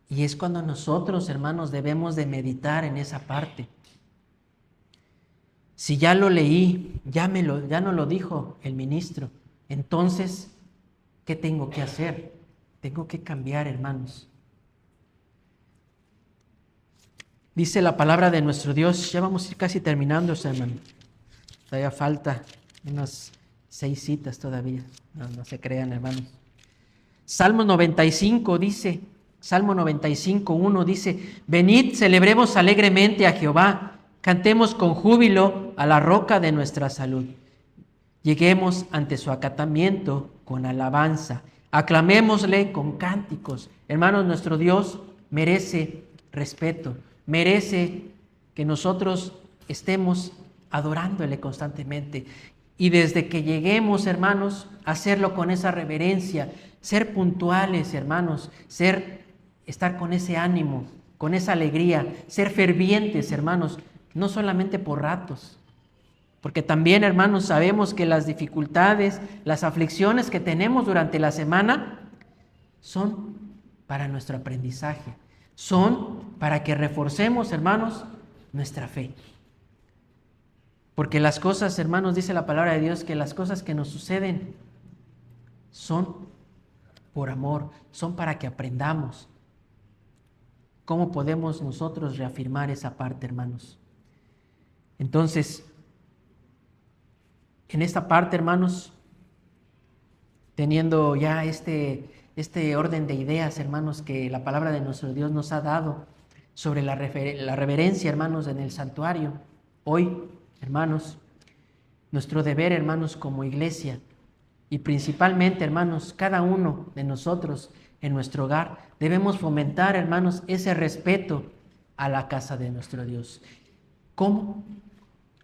y es cuando nosotros, hermanos, debemos de meditar en esa parte. Si ya lo leí, ya no lo dijo el ministro, entonces, ¿qué tengo que hacer? Tengo que cambiar, hermanos. Dice la palabra de nuestro Dios, ya vamos a ir casi terminando, hermano. Todavía falta unas 6 citas todavía, no se crean, hermanos. Salmo 95 dice, Salmo 95:1 dice, venid, celebremos alegremente a Jehová, cantemos con júbilo a la roca de nuestra salud. Lleguemos ante su acatamiento con alabanza, aclamémosle con cánticos. Hermanos, nuestro Dios merece respeto, merece que nosotros estemos adorándole constantemente. Y desde que lleguemos, hermanos, a hacerlo con esa reverencia, ser puntuales, hermanos, estar con ese ánimo, con esa alegría, ser fervientes, hermanos, no solamente por ratos. Porque también, hermanos, sabemos que las dificultades, las aflicciones que tenemos durante la semana son para nuestro aprendizaje, son para que reforcemos, hermanos, nuestra fe. Porque las cosas, hermanos, dice la palabra de Dios, que las cosas que nos suceden son por amor, son para que aprendamos. ¿Cómo podemos nosotros reafirmar esa parte, hermanos? Entonces, en esta parte, hermanos, teniendo ya este orden de ideas, hermanos, que la palabra de nuestro Dios nos ha dado sobre la reverencia, hermanos, en el santuario, hoy, hermanos, nuestro deber, hermanos, como iglesia, y principalmente, hermanos, cada uno de nosotros en nuestro hogar, debemos fomentar, hermanos, ese respeto a la casa de nuestro Dios. ¿Cómo?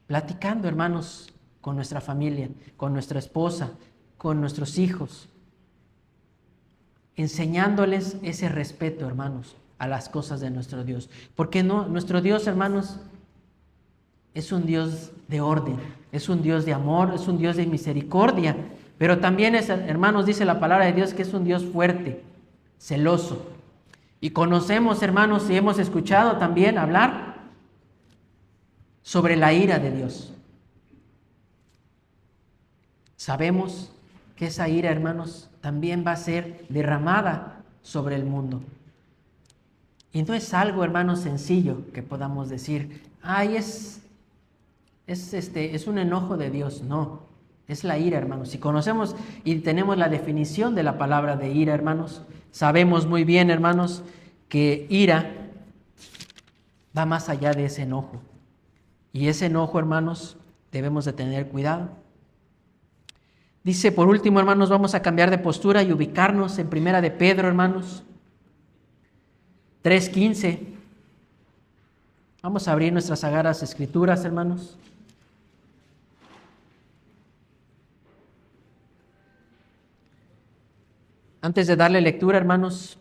Platicando, hermanos, con nuestra familia, con nuestra esposa, con nuestros hijos, enseñándoles ese respeto, hermanos, a las cosas de nuestro Dios. Porque no, nuestro Dios, hermanos, es un Dios de orden, es un Dios de amor, es un Dios de misericordia, pero también es, hermanos, dice la palabra de Dios que es un Dios fuerte, celoso. Y conocemos, hermanos, y hemos escuchado también hablar sobre la ira de Dios. Sabemos que esa ira, hermanos, también va a ser derramada sobre el mundo. Y no es algo, hermanos, sencillo que podamos decir, ay, es un enojo de Dios. No, es la ira, hermanos. Si conocemos y tenemos la definición de la palabra de ira, hermanos, sabemos muy bien, hermanos, que ira va más allá de ese enojo. Y ese enojo, hermanos, debemos de tener cuidado. Dice, por último, hermanos, vamos a cambiar de postura y ubicarnos en Primera de Pedro, hermanos, 3:15. Vamos a abrir nuestras sagradas escrituras, hermanos. Antes de darle lectura, hermanos,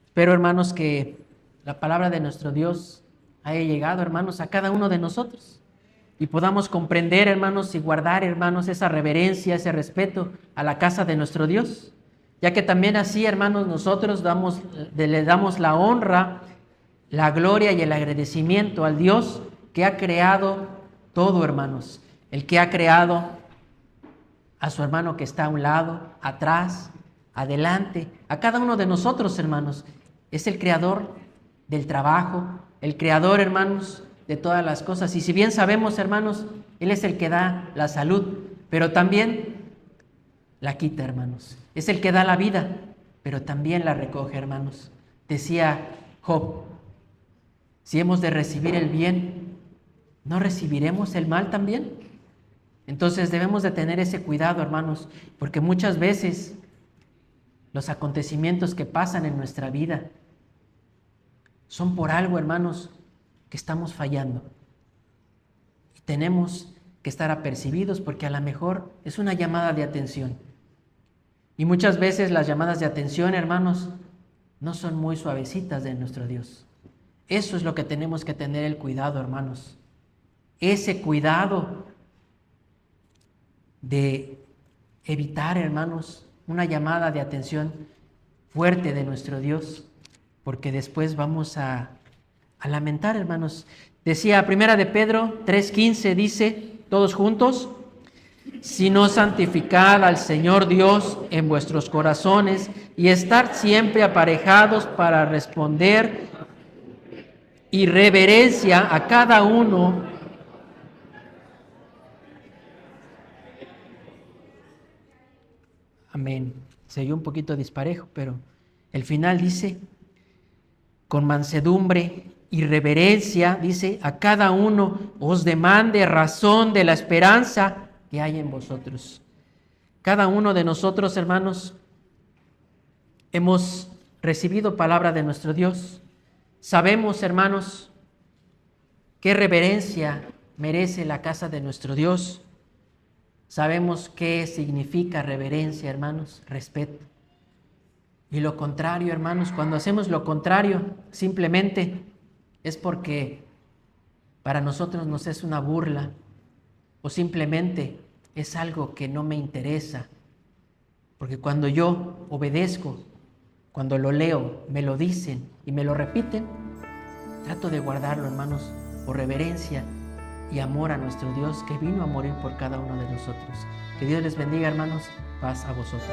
espero, hermanos, que la palabra de nuestro Dios haya llegado, hermanos, a cada uno de nosotros y podamos comprender, hermanos, y guardar, hermanos, esa reverencia, ese respeto a la casa de nuestro Dios, ya que también así, hermanos, nosotros le damos la honra, la gloria y el agradecimiento al Dios que ha creado todo, hermanos, el que ha creado a su hermano que está a un lado, atrás, adelante, a cada uno de nosotros, hermanos. Es el creador del trabajo, el creador, hermanos, de todas las cosas. Y si bien sabemos, hermanos, Él es el que da la salud, pero también la quita, hermanos. Es el que da la vida, pero también la recoge, hermanos. Decía Job, si hemos de recibir el bien, ¿no recibiremos el mal también? Entonces debemos de tener ese cuidado, hermanos, porque muchas veces los acontecimientos que pasan en nuestra vida son por algo, hermanos, que estamos fallando. Y tenemos que estar apercibidos porque a lo mejor es una llamada de atención. Y muchas veces las llamadas de atención, hermanos, no son muy suavecitas de nuestro Dios. Eso es lo que tenemos que tener el cuidado, hermanos. Ese cuidado de evitar, hermanos, una llamada de atención fuerte de nuestro Dios, porque después vamos a lamentar, hermanos. Decía Primera de Pedro 3:15, dice, todos juntos, sino santificad al Señor Dios en vuestros corazones y estar siempre aparejados para responder y reverencia a cada uno Amén. Se oyó un poquito disparejo, pero el final dice, con mansedumbre y reverencia, dice, a cada uno os demande razón de la esperanza que hay en vosotros. Cada uno de nosotros, hermanos, hemos recibido palabra de nuestro Dios. Sabemos, hermanos, qué reverencia merece la casa de nuestro Dios. Sabemos qué significa reverencia, hermanos, respeto. Y lo contrario, hermanos, cuando hacemos lo contrario, simplemente es porque para nosotros nos es una burla o simplemente es algo que no me interesa. Porque cuando yo obedezco, cuando lo leo, me lo dicen y me lo repiten, trato de guardarlo, hermanos, por reverencia y amor a nuestro Dios que vino a morir por cada uno de nosotros. Que Dios les bendiga, hermanos. Paz a vosotros.